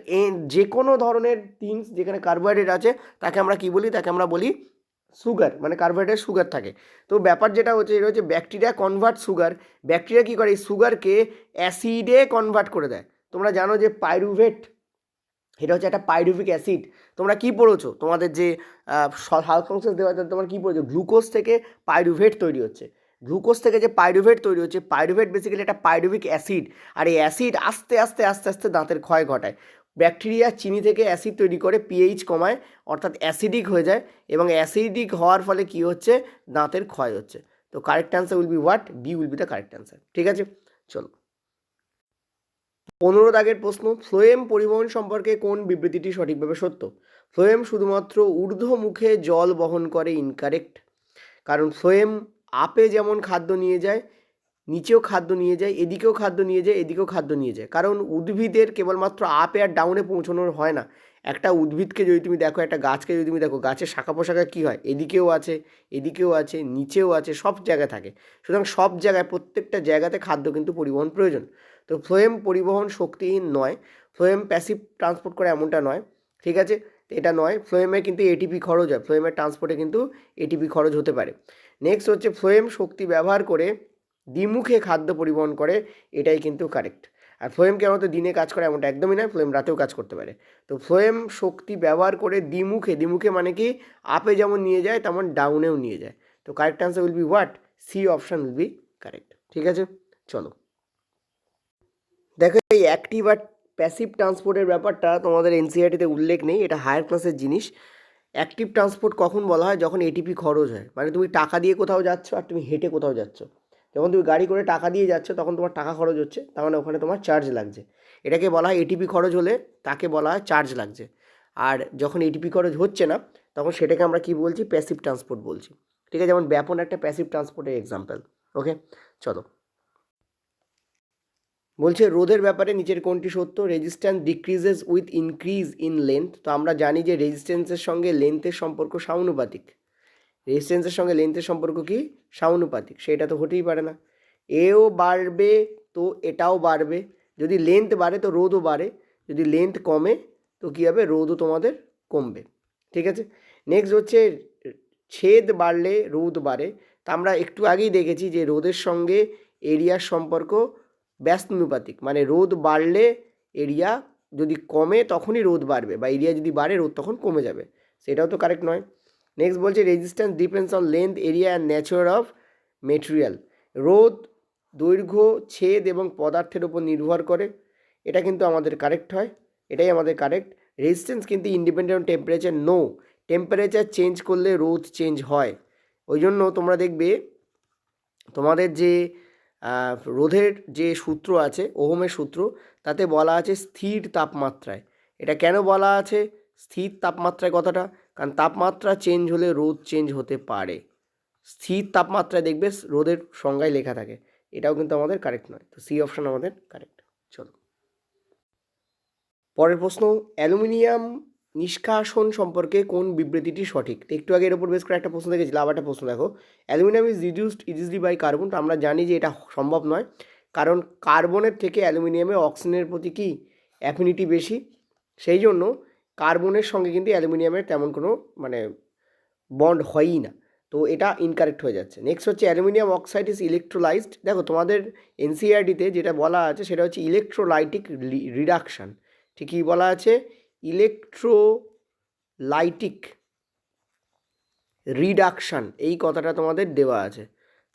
যে কোনো ধরনের থিংস যেখানে কার্বোহাইড্রেট আছে তাকে আমরা কী বলি, তাকে আমরা বলি সুগার, মানে কার্বোহাইড্রেট সুগার থাকে। তো ব্যাপার যেটা হচ্ছে, এটা হচ্ছে ব্যাকটেরিয়া কনভার্ট সুগার। ব্যাকটেরিয়া কী করে, এই সুগারকে অ্যাসিডে কনভার্ট করে দেয়। তোমরা জানো যে পাইরুভেট, এটা হচ্ছে একটা পাইরুভিক অ্যাসিড। তোমরা কি পড়েছো, তোমাদের যে হালকা অংশ দেওয়া যায়, তোমরা কী পড়েছো, গ্লুকোজ থেকে পাইরুভেট তৈরি হচ্ছে। গ্লুকোজ থেকে যে পাইরুভেট তৈরি হচ্ছে, পাইরুভেট বেসিক্যালি একটা পাইরুভিক অ্যাসিড, আর এই অ্যাসিড আস্তে আস্তে আস্তে আস্তে দাঁতের ক্ষয় ঘটায়। ব্যাকটেরিয়া চিনি থেকে অ্যাসিড তৈরি করে পিএইচ কমায়, অর্থাৎ অ্যাসিডিক হয়ে যায়, এবং অ্যাসিডিক হওয়ার ফলে কী হচ্ছে, দাঁতের ক্ষয় হচ্ছে। তো correct answer will be what, B will be the correct answer. ঠিক আছে, চলো 15 দাগের প্রশ্ন, ফ্লোয়েম পরিবহন সম্পর্কে কোন বিবৃতিটি সঠিকভাবে সত্য। ফ্লোয়েম শুধুমাত্র ঊর্ধ্বমুখে জল বহন করে, ইনকারেক্ট, কারণ ফ্লোয়েম আপে যেমন খাদ্য নিয়ে যায়, নিচেও খাদ্য নিয়ে যায়, এদিকেও খাদ্য নিয়ে যায়, এদিকেও খাদ্য নিয়ে যায়, কারণ উদ্ভিদের কেবলমাত্র আপে আর ডাউনে পৌঁছানোর হয় না। একটা উদ্ভিদকে যদি তুমি দেখো, একটা গাছকে যদি তুমি দেখো, গাছের শাখা পোশাখা কী হয়, এদিকেও আছে, এদিকেও আছে, নিচেও আছে, সব জায়গায় থাকে। সুতরাং সব জায়গায়, প্রত্যেকটা জায়গাতে খাদ্য কিন্তু পরিবহন প্রয়োজন। তো ফ্লোয়েম পরিবহন শক্তিহীন নয়, ফ্লোয়েম প্যাসিভ ট্রান্সপোর্ট করে এমনটা নয়। ঠিক আছে, এটা নয়, ফ্লোয়েমে কিন্তু এটিপি খরচ হয়, ফ্লোয়েমের ট্রান্সপোর্টে কিন্তু এটিপি খরচ হতে পারে। নেক্সট হচ্ছে ফ্লোয়েম শক্তি ব্যবহার করে দ্বিমুখে খাদ্য পরিবহন করে, এটাই কিন্তু কারেক্ট। আর ফ্লোয়েম কেন তো দিনে কাজ করে এমনটা একদমই নয়, ফ্লোয়েম রাতেও কাজ করতে পারে। তো ফ্লোয়েম শক্তি ব্যবহার করে দ্বিমুখে, দ্বিমুখে মানে কি, আপে যেমন নিয়ে যায় তেমন ডাউনেও নিয়ে যায়। তো correct answer will be what, C option will be correct. ঠিক আছে, চলো দেখো এই অ্যাক্টিভ আর প্যাসিভ ট্রান্সপোর্টের ব্যাপারটা তোমাদের এনসিইআরটিতে উল্লেখ নেই, এটা হায়ার ক্লাসের জিনিস। অ্যাক্টিভ ট্রান্সপোর্ট কখন বলা হয়, যখন এটিপি খরচ হয়, মানে তুমি টাকা দিয়ে কোথাও যাচ্ছ আর তুমি হেঁটে কোথাও যাচ্ছ। যখন তুমি গাড়ি করে টাকা দিয়ে যাচ্ছ তখন তোমার টাকা খরচ হচ্ছে, তার মানে ওখানে তোমার চার্জ লাগছে, এটাকে বলা হয় এটিপি খরচ হলে তাকে বলা হয় চার্জ লাগছে। আর যখন এটিপি খরচ হচ্ছে না, তখন সেটাকে আমরা কি বলছি, প্যাসিভ ট্রান্সপোর্ট বলছি। ঠিক আছে, যেমন ব্যাপন একটা প্যাসিভ ট্রান্সপোর্টের এক্সাম্পল। ওকে, চলো বলছে রোধের ব্যাপারে নিচের কোনটি সত্য। Resistance decreases with increase in length. তো আমরা জানি যে রেজিস্ট্যান্সের সঙ্গে লেন্থের সম্পর্ক সমানুপাতিক, রেজিস্ট্যান্সের সঙ্গে লেন্থের সম্পর্ক কি, সমানুপাতিক, সেটা তো হতেই পারে না। এও বাড়বে তো এটাও বাড়বে, যদি লেন্থ বাড়ে তো রোধও বাড়ে, যদি লেন্থ কমে তো কী হবে, রোধও তোমাদের কমবে। ঠিক আছে। নেক্সট হচ্ছে ছেদ বাড়লে রোদ বাড়ে। তা আমরা একটু আগেই দেখেছি যে রোদের সঙ্গে এরিয়ার সম্পর্ক ব্যস্তানুপাতিক, মানে রোদ বাড়লে এরিয়া যদি কমে তখনই রোদ বাড়বে, বা এরিয়া যদি বাড়ে রোদ তখন কমে যাবে, সেটাও তো কারেক্ট নয়। নেক্সট বলছে resistance depends on length, area and nature of material. রোদ দৈর্ঘ্য, ছেদ এবং পদার্থের উপর নির্ভর করে, এটা কিন্তু আমাদের কারেক্ট হয়, এটাই আমাদের কারেক্ট। রেজিস্ট্যান্স কিন্তু independent on temperature, no, temperature change করলে রোদ চেঞ্জ হয়। ওই জন্য তোমরা দেখবে তোমাদের যে রোধের যে সূত্র আছে, ওহমের সূত্র, তাতে বলা আছে স্থির তাপমাত্রায়। এটা কেন বলা আছে স্থির তাপমাত্রায় কথাটা? কারণ তাপমাত্রা চেঞ্জ হলে রোদ চেঞ্জ হতে পারে। স্থির তাপমাত্রায় দেখবে রোদের সংজ্ঞায় লেখা থাকে। এটাও কিন্তু আমাদের কারেক্ট নয়, তো সি অপশন আমাদের কারেক্ট। চলো পরের প্রশ্ন, অ্যালুমিনিয়াম নিষ্কাশন সম্পর্কে কোন বিবৃতিটি সঠিক? তো একটু আগে এর উপর বেশ করে একটা প্রশ্ন দেখেছিলাম, আবার একটা প্রশ্ন দেখো। Aluminium is reduced easily by carbon. তো আমরা জানি যে এটা সম্ভব নয়, কারণ কার্বনের থেকে অ্যালুমিনিয়ামে অক্সিজেনের প্রতি কি অ্যাফিনিটি বেশি, সেই জন্য কার্বনের সঙ্গে কিন্তু অ্যালুমিনিয়ামের তেমন কোনো মানে বন্ড হয়ই না, তো এটা ইনকারেক্ট হয়ে যাচ্ছে। নেক্সট হচ্ছে অ্যালুমিনিয়াম অক্সাইড ইজ ইলেকট্রোলাইজড। দেখো তোমাদের এনসিইআরটিতে যেটা বলা আছে সেটা হচ্ছে ইলেকট্রোলাইটিক রিডাকশান। ঠিকই বলা আছে, ইলেকট্রোলাইটিক রিডাকশান, এই কথাটা তোমাদের দেওয়া আছে।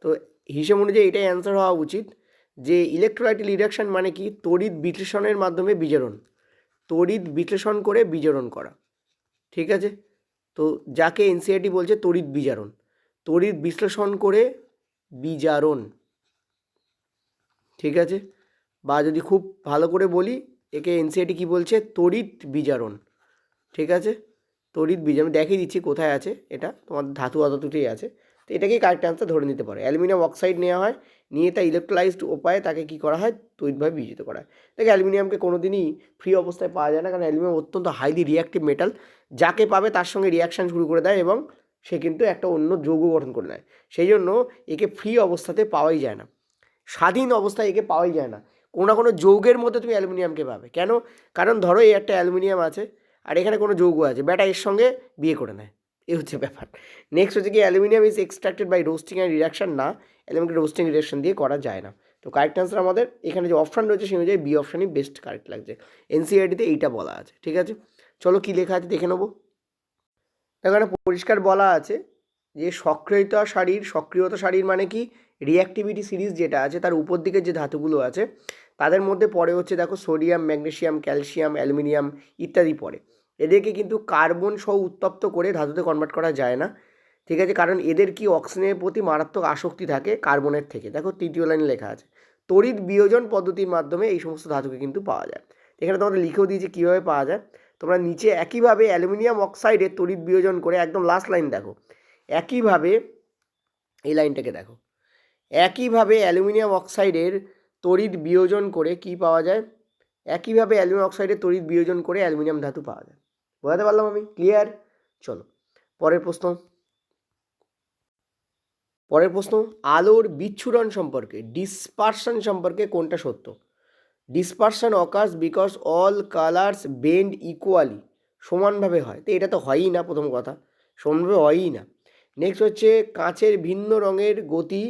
তো হিসেব অনুযায়ী এটাই অ্যান্সার হওয়া উচিত, যে ইলেকট্রোলাইটিক রিডাকশান মানে কি, তড়িৎ বিশ্লেষণের মাধ্যমে বিজারণ, তড়িৎ বিশ্লেষণ করে বিজারণ করা। ঠিক আছে, তো যাকে এনসিইআরটি বলছে তড়িৎ বিজারণ, তড়িৎ বিশ্লেষণ করে বিজারণ। ঠিক আছে, বা যদি খুব ভালো করে বলি, একে এনসিইআরটি কি বলছে, তড়িৎ বিজারণ। ঠিক আছে, তড়িৎ বিজারণ, আমি দেখিয়ে দিচ্ছি কোথায় আছে, এটা তোমার ধাতু অধাতুতেই আছে। তো এটাকেই কারেক্ট অ্যান্সার ধরে নিতে পারে। অ্যালুমিনিয়াম অক্সাইড নেওয়া হয়, নিয়ে তা ইলেকট্রোলাইজড উপায়ে তাকে কী করা হয়, তড়িৎভাবে বিজিত করা হয়। দেখে অ্যালুমিনিয়ামকে কোনো দিনই ফ্রি অবস্থায় পাওয়া যায় না, কারণ অ্যালুমিনিয়াম অত্যন্ত হাইলি রিয়াক্টিভ মেটাল, যাকে পাবে তার সঙ্গে রিয়াকশান শুরু করে দেয় এবং সে কিন্তু একটা অন্য যৌগ গঠন করে নেয়। সেই জন্য একে ফ্রি অবস্থাতে পাওয়াই যায় না, স্বাধীন অবস্থায় একে পাওয়াই যায় না। কোনো না কোনো যৌগের মধ্যে তুমি অ্যালুমিনিয়ামকে পাবে। কেন? কারণ ধরো এই একটা অ্যালুমিনিয়াম আছে আর এখানে কোনো যৌগ আছে, ব্যাটা এর সঙ্গে বিয়ে করে নেয়, এই হচ্ছে ব্যাপার। নেক্সট হচ্ছে কি, aluminium is extracted by roasting and reduction. না, অ্যালুমিনিয়াম রোস্টিং রিডাকশন দিয়ে করা যায় না। তো কারেক্ট অ্যান্সার আমাদের এখানে যে অপশান রয়েছে সেই অনুযায়ী বি অপশানই বেস্ট কারেক্ট লাগছে। এনসিইআরটিতে এইটা বলা আছে। ঠিক আছে, চলো কী লেখা আছে দেখে নেবো। এখানে পরিষ্কার বলা আছে যে সক্রিয়তা সারির মানে কি, রিঅ্যাক্টিভিটি সিরিজ যেটা আছে তার উপর দিকে যে ধাতুগুলো আছে তাদের মধ্যে পড়ে হচ্ছে দেখো সোডিয়াম, ম্যাগনেসিয়াম, ক্যালসিয়াম, অ্যালুমিনিয়াম ইত্যাদি পড়ে। এদেরকে কিন্তু কার্বন সহ উত্তপ্ত করে ধাতুতে কনভার্ট করা যায় না। ঠিক আছে, কারণ এদের কি অক্সিজেনের প্রতি মারাত্মক আসক্তি থাকে কার্বনের থেকে। দেখো তৃতীয় লাইনে লেখা আছে, তড়িৎ বিয়োজন পদ্ধতির মাধ্যমে এই সমস্ত ধাতুকে কিন্তু পাওয়া যায়। এখানে তোমাদের লিখেও দিয়েছে কীভাবে পাওয়া যায়। তোমরা নিচে একইভাবে অ্যালুমিনিয়াম অক্সাইডের তড়িৎ বিয়োজন করে, একদম লাস্ট লাইন দেখো, একইভাবে এই লাইনটাকে দেখো, একইভাবে অ্যালুমিনিয়াম অক্সাইডের তড়িৎ বিয়োজন করে কি পাওয়া যায়, একইভাবে অ্যালুমিনিয়াম অক্সাইডের তড়িৎ বিয়োজন করে অ্যালুমিনিয়াম ধাতু পাওয়া যায়। বোঝাতে পারলাম আমি? ক্লিয়ার? চলো পরের প্রশ্ন। আলোর বিচ্ছুরণ সম্পর্কে, ডিসপারশন সম্পর্কে কোনটা সত্য? Dispersion occurs because all colours bend equally, সমানভাবে হয়। তো এটা তো হয়ই না, প্রথম কথা সমানভাবে হয়ই না। নেক্সট হচ্ছে কাঁচের ভিন্ন রঙের গতি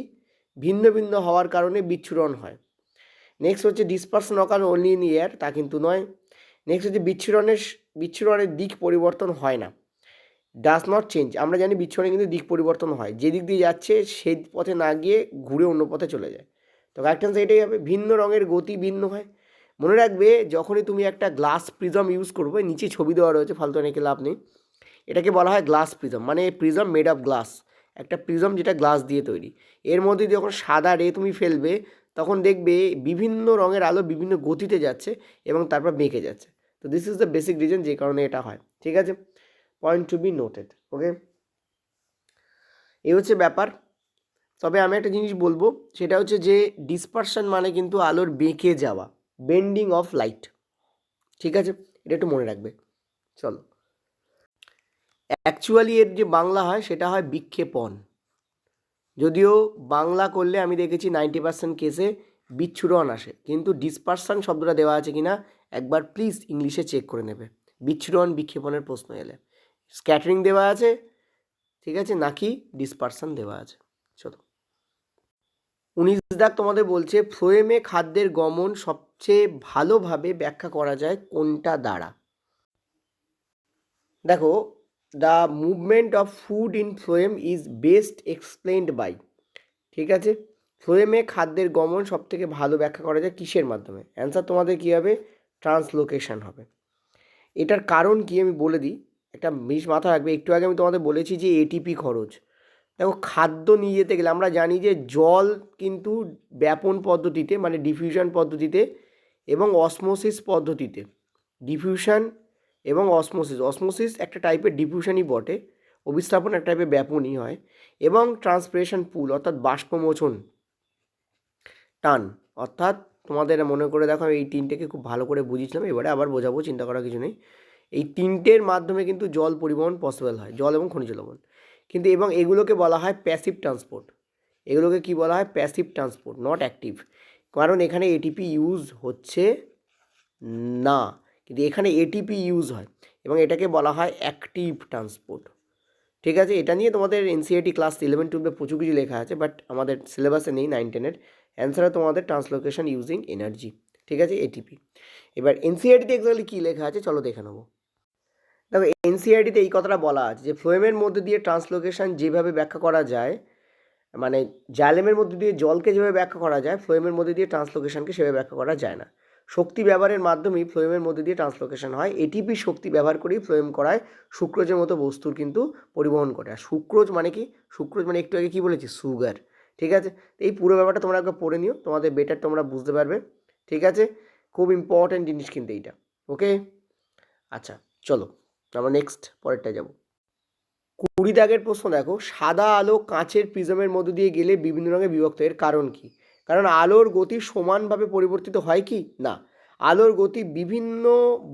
ভিন্ন ভিন্ন হওয়ার কারণে বিচ্ছুরণ হয়। নেক্সট হচ্ছে dispersion ochre only in air, তা কিন্তু নয়। নেক্সট হচ্ছে বিচ্ছুরণের দিক পরিবর্তন হয় না, ডাজ নট চেঞ্জ। আমরা জানি বিচ্ছুরণে কিন্তু দিক পরিবর্তন হয়, যে দিক দিয়ে যাচ্ছে সেই পথে না গিয়ে ঘুরে অন্য পথে চলে যায়। তো কারেক্ট অ্যান্সার এটাই হবে, ভিন্ন রঙের গতি ভিন্ন হয়। মনে রাখবে যখনই তুমি একটা গ্লাস প্রিজম ইউজ করবে, নিচে ছবি দেওয়া রয়েছে, ফালতু অনেকে লাভ নেই, এটাকে বলা হয় গ্লাস প্রিজম, মানে প্রিজম মেড অফ গ্লাস, একটা প্রিজম যেটা গ্লাস দিয়ে তৈরি। এর মধ্যে যখন সাদা রে তুমি ফেলবে তখন দেখবে বিভিন্ন রঙের আলো বিভিন্ন গতিতে যাচ্ছে এবং তারপর বেঁকে যাচ্ছে। তো this is the basic reason যে কারণে এটা হয়। ঠিক আছে, পয়েন্ট টু বি নোটেড। ওকে, এই হচ্ছে ব্যাপার। তবে আমি একটা জিনিস বলবো, সেটা হচ্ছে যে ডিসপারশন মানে কিন্তু আলোর বেঁকে যাওয়া, বেন্ডিং অফ লাইট। ঠিক আছে, এটা একটু মনে রাখবে। চলো, অ্যাকচুয়ালি এর যে বাংলা হয় সেটা হয় বিক্ষেপণ, যদিও বাংলা করলে আমি দেখেছি 90% কেসে বিচ্ছুরণ আসে, কিন্তু ডিসপারশন শব্দটা দেওয়া আছে কিনা একবার প্লিজ ইংলিশে চেক করে নেবে, বিচ্ছুরণ বিক্ষেপণের প্রশ্ন এলে। স্ক্যাটারিং দেওয়া আছে, ঠিক আছে, নাকি ডিসপারশন দেওয়া আছে। চলো 19 দাগ তোমাদের বলছে ফ্লোয়েমে খাদ্যের গমন সবচেয়ে ভালোভাবে ব্যাখ্যা করা যায় কোনটা দ্বারা? দেখো, the movement of food in phloem is best explained by, ঠিক আছে, ফ্লোয়েমে খাদ্যের গমন সব থেকে ভালো ব্যাখ্যা করা যায় কিসের মাধ্যমে? অ্যান্সার তোমাদের কী হবে? ট্রান্সলোকেশন হবে। এটার কারণ কি আমি বলে দিই, একটা জিনিস মাথায় রাখবে। একটু আগে আমি তোমাদের বলেছি যে এটিপি খরচ। দেখো, খাদ্য নিয়ে যেতে গেলে আমরা জানি যে জল কিন্তু ব্যাপন পদ্ধতিতে মানে ডিফিউশন পদ্ধতিতে এবং অসমোসিস পদ্ধতিতে, ডিফিউশন এবং অসমোসিস একটা টাইপের ডিফিউশনই বটে, অভিস্থাপন একটা টাইপের ব্যাপনই হয়, এবং ট্রান্সপিরেশন পুল অর্থাৎ বাষ্পমোচন টান, অর্থাৎ তোমাদের মনে করে দেখো এই তিনটেকে খুব ভালো করে বুঝিয়েছিলাম, এবারে আবার বোঝাবো, চিন্তা করার কিছু নেই। এই তিনটের মাধ্যমে কিন্তু জল পরিবহন পসিবল হয়, জল এবং খনিজ লবণ কিন্তু, এবং এগুলোকে বলা হয় প্যাসিভ ট্রান্সপোর্ট। এগুলোকে কি বলা হয়? প্যাসিভ ট্রান্সপোর্ট, নট অ্যাক্টিভ, কারণ এখানে এটিপি ইউজ হচ্ছে না, কিন্তু এখানে এটিপি ইউজ হয় এবং এটাকে বলা হয় অ্যাক্টিভ ট্রান্সপোর্ট। ঠিক আছে, এটা নিয়ে তোমাদের এনসিইআরটি ক্লাস 11-12 প্রচুর কিছু লেখা আছে, বাট আমাদের সিলেবাসে নেই 9-10-এর। অ্যান্সার তোমাদের ট্রান্সলোকেশন ইউজিং এনার্জি, ঠিক আছে, এটিপি। এবার এনসিইআরটিতে এক্স্যাক্টলি কী লেখা আছে চলো দেখে নেবো। দেখো, এনসিইআরটিতে এই কথাটা বলা আছে যে ফ্লোয়েমের মধ্যে দিয়ে ট্রান্সলোকেশন যেভাবে ব্যাখ্যা করা যায়, মানে জাইলেমের মধ্যে দিয়ে জলকে যেভাবে ব্যাখ্যা করা যায়, ফ্লোয়েমের মধ্যে দিয়ে ট্রান্সলোকেশনকে সেভাবে ব্যাখ্যা করা যায় না। শক্তি ব্যবহারের মাধ্যমেই ফ্লোয়েমের মধ্যে দিয়ে ট্রান্সলোকেশন হয়। এটিপি শক্তি ব্যবহার করেই ফ্লোয়েম করায় সুক্রোজের মতো বস্তুর কিন্তু পরিবহন করে। আর সুক্রোজ মানে কি? সুক্রোজ মানে একটু আগে কী বলেছি? সুগার, ঠিক আছে। এই পুরো ব্যাপারটা তোমরা একবার পড়ে নিও, তোমাদের বেটার তোমরা বুঝতে পারবে, ঠিক আছে। খুব ইম্পর্ট্যান্ট জিনিস কিন্তু এইটা, ওকে। আচ্ছা চলো আমরা নেক্সট পরেরটা যাব। 20 দাগের প্রশ্ন দেখো, সাদা আলো কাঁচের প্রিজমের মধ্যে দিয়ে গেলে বিভিন্ন রঙে বিভক্ত, এর কারণ কি? কারণ আলোর গতি সমানভাবে পরিবর্তিত হয় কি না? আলোর গতি বিভিন্ন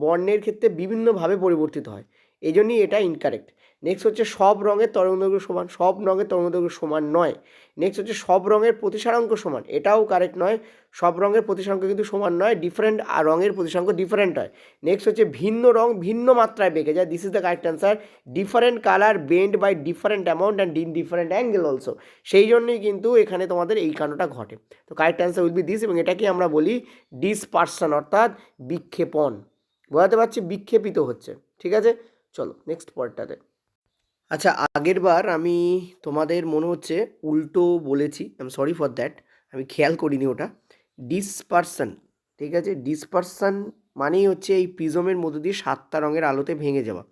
বর্ণের ক্ষেত্রে বিভিন্নভাবে পরিবর্তিত হয়, এই জন্যই এটা ইনকারেক্ট। নেক্সট হচ্ছে সব রঙের তরঙ্গদৈর্ঘ্য সমান, সব রঙের তরঙ্গদৈর্ঘ্য সমান নয়। নেক্সট হচ্ছে সব রঙের প্রতিসারাঙ্ক সমান, এটাও কারেক্ট নয়। সব রঙের প্রতিসারাঙ্ক কিন্তু সমান নয়, ডিফারেন্ট আর রঙের প্রতিসারাঙ্ক ডিফারেন্ট হয়। নেক্সট হচ্ছে ভিন্ন রং ভিন্ন মাত্রায় বেঁকে যায়, this is the correct answer. Different colour bend by different amount and in different angle also, সেই জন্যই কিন্তু এখানে তোমাদের এই কাণ্ডটা ঘটে। তো correct answer will be this, এবং এটাকে আমরা বলি ডিসপারশন অর্থাৎ বিক্ষেপণ। বোঝাতে পারছি? বিক্ষেপিত হচ্ছে, ঠিক আছে। চলো নেক্সট পরেরটাতে। আচ্ছা, আগের বার আমি তোমাদের মনে হচ্ছে উল্টো বলেছি, I am sorry for that, আমি খেয়াল করিনি ওটা। ডিসপারশন, ঠিক আছে, ডিসপারশন মানেই হচ্ছে এই প্রিজমের মধ্যে দিয়ে 7টা রঙের আলোতে ভেঙে যাওয়া,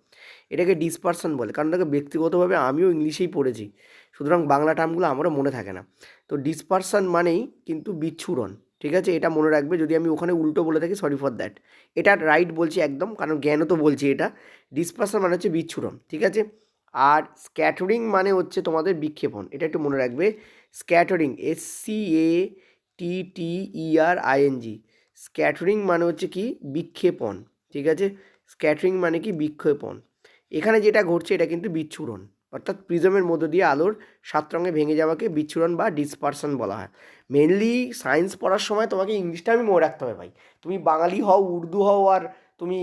এটাকে ডিসপারশন বলে। কারণ দেখো, ব্যক্তিগতভাবে আমিও ইংলিশেই পড়েছি, সুতরাং বাংলা টার্মগুলো আমারও মনে থাকে না। তো ডিসপারশন মানেই কিন্তু বিচ্ছুরণ, ঠিক আছে, এটা মনে রাখবে। যদি আমি ওখানে উল্টো বলে থাকি, সরি ফর দ্যাট। এটা রাইট বলছি একদম, কারণ জ্ঞানও তো বলছি এটা। ডিসপারশন মানে হচ্ছে বিচ্ছুরণ, ঠিক আছে। আর স্ক্যাটারিং মানে হচ্ছে তোমাদের বিক্ষেপণ, এটা একটু মনে রাখবে। স্ক্যাটারিং, SCATTERING, স্ক্যাটারিং মানে হচ্ছে কি? বিক্ষেপণ, ঠিক আছে। স্ক্যাটারিং মানে কি? বিক্ষেপণ। এখানে যেটা ঘটছে এটা কিন্তু বিচ্ছুরণ, অর্থাৎ প্রিজমের মধ্য দিয়ে আলোর 7 রঙে ভেঙে যাওয়াকে বিচ্ছুরণ বা ডিসপারশন বলা হয়। মেনলি সায়েন্স পড়ার সময় তোমাকে ইংলিশটা আমি মনে রাখতে হবে ভাই। তুমি বাঙালি হও, উর্দু হও, আর তুমি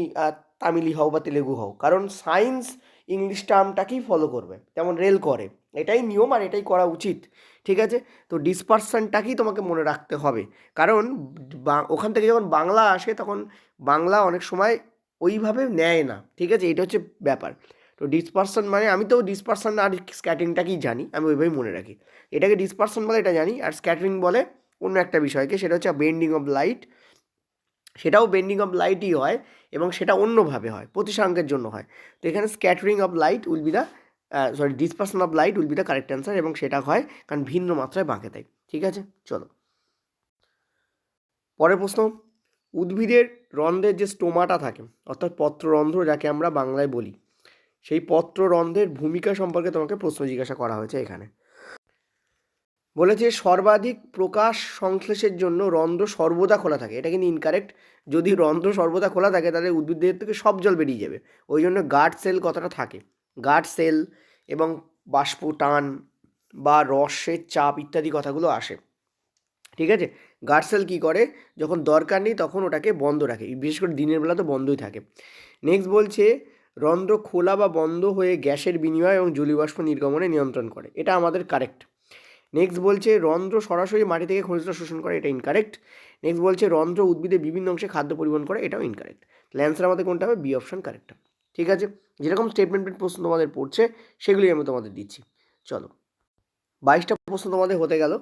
তামিলি হও বা তেলেগু হও, কারণ সায়েন্স ইংলিশ টার্মটাকেই ফলো করবে, যেমন রেল করে, এটাই নিয়ম আর এটাই করা উচিত, ঠিক আছে। তো ডিসপারশনটাকেই তোমাকে মনে রাখতে হবে, কারণ ওখান থেকে যখন বাংলা আসে তখন বাংলা অনেক সময় ওইভাবে নেয় না, ঠিক আছে, এটা হচ্ছে ব্যাপার। তো ডিসপারশন মানে, আমি তো ডিসপারশন আর স্ক্যাটারিংটাকেই জানি, আমি ওইভাবেই মনে রাখি। এটাকে ডিসপারশন বলে এটা জানি, আর স্ক্যাটারিং বলে অন্য একটা বিষয়কে, সেটা হচ্ছে বেন্ডিং অফ লাইট। সেটাও বেন্ডিং অফ লাইটই হয়, এবং সেটা অন্যভাবে হয়, প্রতিসারাঙ্কের জন্য হয়। তো এখানে scattering of light will be the dispersion of light will be the correct answer, এবং সেটা হয় কারণ ভিন্ন মাত্রায় বাঁকে দেয়, ঠিক আছে। চলো পরের প্রশ্ন। উদ্ভিদের রন্ধ্রের যে স্টোমাটা থাকে, অর্থাৎ পত্ররন্ধ্র যাকে আমরা বাংলায় বলি, সেই পত্ররন্ধ্রের ভূমিকা সম্পর্কে তোমাকে প্রশ্ন জিজ্ঞাসা করা হয়েছে এখানে। বলেছে সর্বাধিক প্রকাশ সংশ্লেষের জন্য রন্ধ্র সর্বদা খোলা থাকে, এটা কিন্তু ইনকারেক্ট। যদি রন্ধ্র সর্বদা খোলা থাকে তাহলে উদ্ভিদের থেকে সব জল বেরিয়ে যাবে, ওই জন্য গার্ড সেল কথাটা থাকে। গার্ড সেল এবং বাষ্প টান বা রসের চাপ ইত্যাদি কথাগুলো আসে, ঠিক আছে। গার্ড সেল কী করে, যখন দরকার নেই তখন ওটাকে বন্ধ রাখে, বিশেষ করে দিনের বেলা তো বন্ধই থাকে। নেক্সট বলছে রন্ধ্র খোলা বা বন্ধ হয়ে গ্যাসের বিনিময় এবং জলীয়বাষ্প নির্গমনে নিয়ন্ত্রণ করে। এটা আমাদের কারেক্ট। নেক্সট বলছে রন্ধ্র সরাসরি মাটি থেকে খনিজ লবণ শোষণ করে, এটা ইনকারেক্ট। নেক্সট বলছে রন্ধ্র উদ্ভিদের বিভিন্ন অংশে খাদ্য পরিবহন করে, এটাও ইনকারেক্ট। তাহলে অ্যান্সার আমাদের কোনটা হবে? B option correct. ঠিক আছে, যেরকম স্টেটমেন্ট প্রশ্ন তোমাদের পড়ছে সেগুলি আমি তোমাদের দিচ্ছি। চলো, 22টা প্রশ্ন তোমাদের হতে গেল।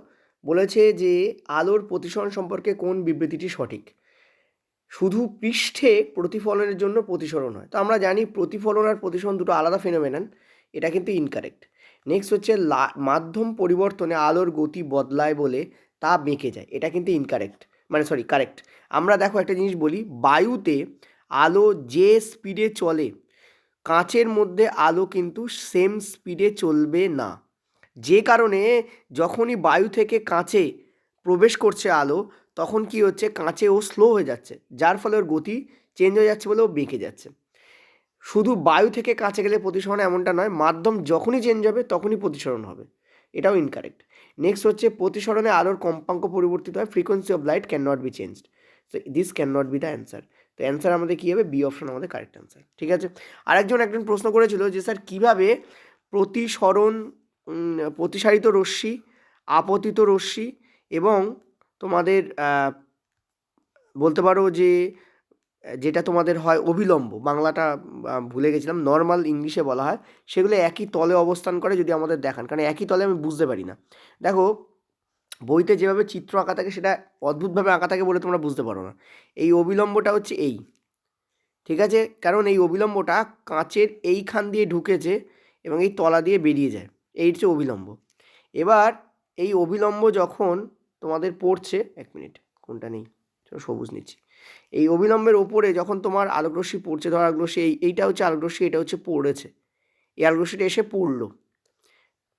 বলেছে যে আলোর প্রতিসরণ সম্পর্কে কোন বিবৃতিটি সঠিক? শুধু পৃষ্ঠে প্রতিফলনের জন্য প্রতিসরণ হয়। তো আমরা জানি প্রতিফলন আর প্রতিসরণ দুটো আলাদা ফেনোমেনন, এটা কিন্তু ইনকারেক্ট। নেক্সট হচ্ছে মাধ্যম পরিবর্তনে আলোর গতি বদলায় বলে তা বেঁকে যায়, এটা কিন্তু ইনকারেক্ট, মানে সরি কারেক্ট। আমরা দেখো একটা জিনিস বলি, বায়ুতে আলো যে স্পিডে চলে কাঁচের মধ্যে আলো কিন্তু সেম স্পিডে চলবে না। যে কারণে যখনই বায়ু থেকে কাঁচে প্রবেশ করছে আলো, তখন কি হচ্ছে, কাঁচে ও স্লো হয়ে যাচ্ছে, যার ফলে ওর গতি চেঞ্জ হয়ে যাচ্ছে বলে ও বেঁকে যাচ্ছে। শুধু বায়ু থেকে কাঁচে গেলে প্রতিসরণ এমনটা নয়, মাধ্যম যখনই চেঞ্জ হবে তখনই প্রতিসরণ হবে, এটাও ইনকারেক্ট। নেক্সট হচ্ছে প্রতিসরণে আলোর কম্পাঙ্ক পরিবর্তিত হয়, frequency of light can not be changed. So this can not be the answer. তো অ্যান্সার আমাদের কী হবে? বি অপশন আমাদের কারেক্ট অ্যান্সার। ঠিক আছে, একজন প্রশ্ন করেছিল যে স্যার কীভাবে প্রতিসরণ, প্রতিসারিত রশ্মি, আপতিত রশ্মি এবং তোমাদের বলতে পারো যে যেটা তোমাদের হয় অবিলম্ব, বাংলাটা ভুলে গেছিলাম, নর্মাল ইংলিশে বলা হয়, সেগুলো একই তলে অবস্থান করে যদি আমাদের দেখান, কারণ একই তলে আমি বুঝতে পারি না। দেখো বইতে যেভাবে চিত্র আঁকা থাকে সেটা অদ্ভুতভাবে আঁকা থাকে বলে তোমরা বুঝতে পারো না। এই অবিলম্বটা হচ্ছে এই, ঠিক আছে, কারণ এই অবিলম্বটা কাঁচের এইখান দিয়ে ঢুকেছে এবং এই তলা দিয়ে বেরিয়ে যায়, এই হচ্ছে অবিলম্ব। এবার এই অবিলম্ব যখন তোমাদের পড়ছে, এক মিনিট কোনটা নেই, সবুজ নিচ্ছি, এই অবিলম্বের ওপরে যখন তোমার আলোকরশ্মি পড়ছে, ধর আলোকরশ্মি এইটা হচ্ছে আলোকরশ্মি, এটা হচ্ছে পড়েছে, এই আলোকরশ্মিটা এসে পড়লো,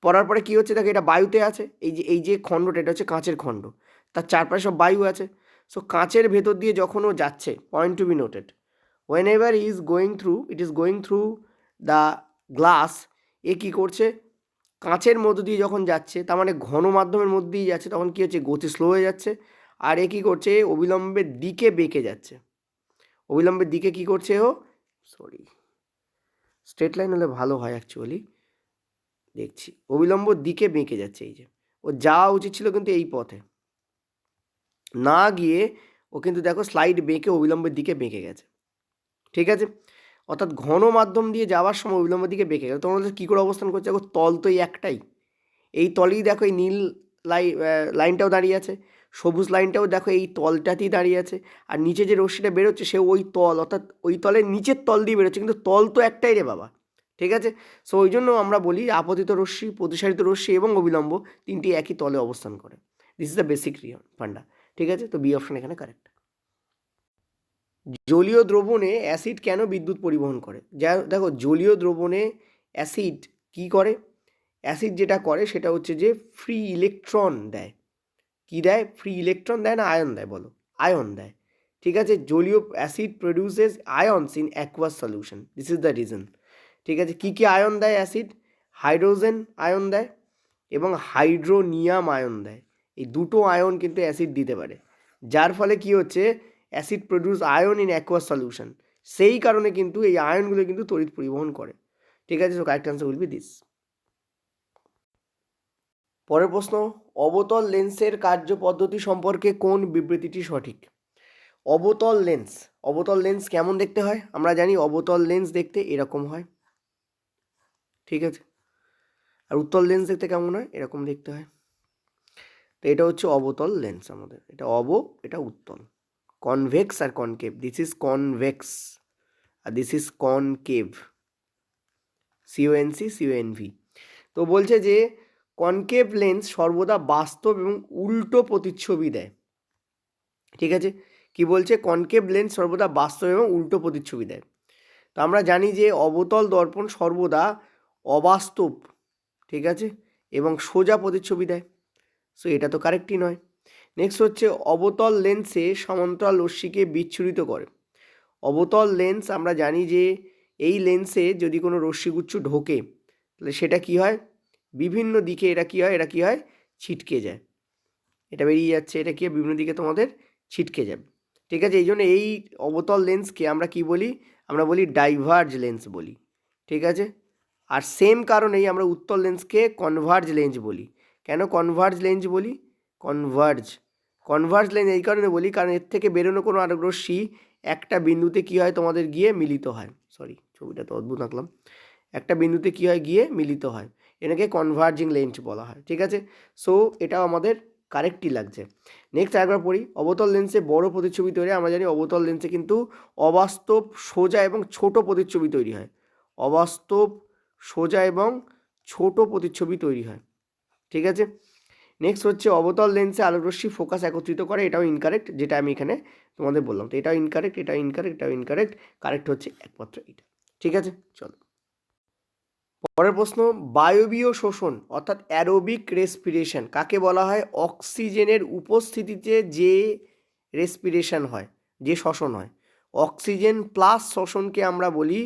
পড়ার পরে কী হচ্ছে দেখো, এটা বায়ুতে আছে, এই যে খণ্ডটা এটা হচ্ছে কাঁচের খণ্ড, তার চারপাশে সব বায়ু আছে। সো কাঁচের ভেতর দিয়ে যখন ও যাচ্ছে, point to be noted, whenever it is going through the glass, এ কী করছে, কাঁচের মধ্য দিয়ে যখন যাচ্ছে, তার মানে ঘন মাধ্যমের মধ্যে দিয়ে যাচ্ছে, তখন কী হচ্ছে, গতি স্লো হয়ে যাচ্ছে। আর এ কী করছে, অবিলম্বের দিকে বেঁকে যাচ্ছে, অবিলম্বের দিকে কী করছে ও, সরি স্ট্রেট লাইন হলে ভালো হয় অ্যাকচুয়ালি, দেখছি অবিলম্ব দিকে বেঁকে যাচ্ছে, এই যে ও যাওয়া উচিত ছিল কিন্তু এই পথে না গিয়ে ও কিন্তু দেখো স্লাইড বেঁকে অবিলম্বের দিকে বেঁকে গেছে। ঠিক আছে, অর্থাৎ ঘন মাধ্যম দিয়ে যাওয়ার সময় অবিলম্বের দিকে বেঁকে গেছে। তোমাদের কী করে অবস্থান করছে, দেখো তল তো এই একটাই, এই তলেই দেখো এই নীল লাইনটাও দাঁড়িয়ে আছে, সবুজ লাইনটাও দেখো এই তলটাতেই দাঁড়িয়ে আছে, আর নিচে যে রশ্মিটা বেরোচ্ছে সে ওই তল, অর্থাৎ ওই তলের নিচের তল দিয়ে বেরোচ্ছে, কিন্তু তল তো একটাই রে বাবা। ঠিক আছে, সো ওই জন্য আমরা বলি আপতিত রশ্মি, প্রতিসারিত রশ্মি এবং অবিলম্ব তিনটি একই তলে অবস্থান করে। দিস ইজ দ্য বেসিক ফান্ডা। ঠিক আছে, তো বি অপশন এখানে কারেক্ট। জলীয় দ্রবণে অ্যাসিড কেন বিদ্যুৎ পরিবহন করে? যা দেখো জলীয় দ্রবণে অ্যাসিড কি করে, অ্যাসিড যেটা করে সেটা হচ্ছে যে ফ্রি ইলেকট্রন দেয়। কি দেয়? ফ্রি ইলেকট্রন দেয় না আয়ন দেয়? বলো, আয়ন দেয়। ঠিক আছে, জলীয় acid produces ions in aqueous solution, this is the reason. ঠিক আছে, কী কী আয়ন দেয় অ্যাসিড? হাইড্রোজেন আয়ন দেয় এবং হাইড্রোনিয়াম আয়ন দেয়। এই দুটো আয়ন কিন্তু অ্যাসিড দিতে পারে, যার ফলে কি হচ্ছে, acid produce ion in aqueous solution, সেই কারণে কিন্তু এই আয়নগুলো কিন্তু তড়িৎ পরিবহন করে। ঠিক আছে, so correct answer will be this. পরের প্রশ্ন, অবতল লেন্সের কার্যপদ্ধতি সম্পর্কে কোন বিবৃতিটি সঠিক? অবতল লেন্স, অবতল লেন্স কেমন দেখতে হয়? আমরা জানি অবতল লেন্স দেখতে এরকম হয়, ঠিক আছে, আর উত্তল লেন্স দেখতে কেমন হয়? এরকম দেখতে হয়। তো এটা হচ্ছে অবতল লেন্স আমাদের, এটা এটা উত্তল, কনভেক্স আর কনকেভ, দিস ইজ কনভেক্স আর দিস ইজ কনকেভ, CONC তো বলছে যে কনকেভ লেন্স সর্বদা বাস্তব এবং উল্টো প্রতিচ্ছবি দেয়। ঠিক আছে, কি বলছে, কনকেভ লেন্স সর্বদা বাস্তব এবং উল্টো প্রতিচ্ছবি দেয়। তো আমরা জানি যে অবতল দর্পণ সর্বদা অবাস্তব, ঠিক আছে, এবং সোজা প্রতিচ্ছবি দেয়। সো এটা তো কারেক্টই নয়। নেক্সট হচ্ছে অবতল লেন্সে সমান্তরাল রশ্মিকে বিচ্ছুরিত করে। অবতল লেন্স আমরা জানি যে এই লেন্সে যদি কোনো রশ্মিগুচ্ছ ঢোকে তাহলে সেটা কি হয়, বিভিন্ন দিকে এটা কি হয় ছিটকে যায়, এটা বেরিয়ে যাচ্ছে, এটা কি বিভিন্ন দিকে তোমাদের ছিটকে যাবে। ঠিক আছে, এই জন্য এই অবতল লেন্সকে আমরা কি বলি, আমরা বলি ডাইভার্জ লেন্স বলি, ঠিক আছে। আর সেম কারণেই আমরা উত্তল লেন্সকে কনভার্জ লেন্স বলি। কেন কনভার্জ লেন্স বলি? কনভার্জ লেন্স এই কারণে বলি কারণ এর থেকে বেরোনো কোনো আলোক রশ্মি একটা বিন্দুতে কী হয় তোমাদের গিয়ে মিলিত হয়। সরি, ছবিটা তো অদ্ভুত আঁকলাম। একটা বিন্দুতে কী হয় গিয়ে মিলিত হয়, এটাকে কনভার্জিং লেন্স বলা হয়, ঠিক আছে। সো এটাও আমাদের কারেক্টই লাগছে। নেক্সট একবার পড়ি। অবতল লেন্সে বড় প্রতিচ্ছবি তৈরি হয়। আমরা জানি অবতল লেন্সে কিন্তু অবাস্তব, সোজা এবং ছোট প্রতিচ্ছবি তৈরি হয়। অবাস্তব, সোজা এবং ছোট প্রতিচ্ছবি তৈরি হয়, ঠিক আছে। নেক্সট হচ্ছে অবতল লেন্সে আলোকরশ্মি ফোকাস একত্রিত করে, এটাও ইনকারেক্ট, যেটা আমি এখানে তোমাদের বললাম। তো এটাও ইনকারেক্ট, এটাও ইনকারেক্ট, এটাও ইনকারেক্ট। কারেক্ট হচ্ছে একমাত্র এটা, ঠিক আছে। চলো পরের প্রশ্ন। বায়বীয় শোষণ অর্থাৎ অ্যারোবিক রেসপিরেশন কাকে বলা হয়? অক্সিজেনের উপস্থিতিতে যে রেসপিরেশন হয়, যে শ্বসন হয়, অক্সিজেন প্লাস শ্বসনকে আমরা বলি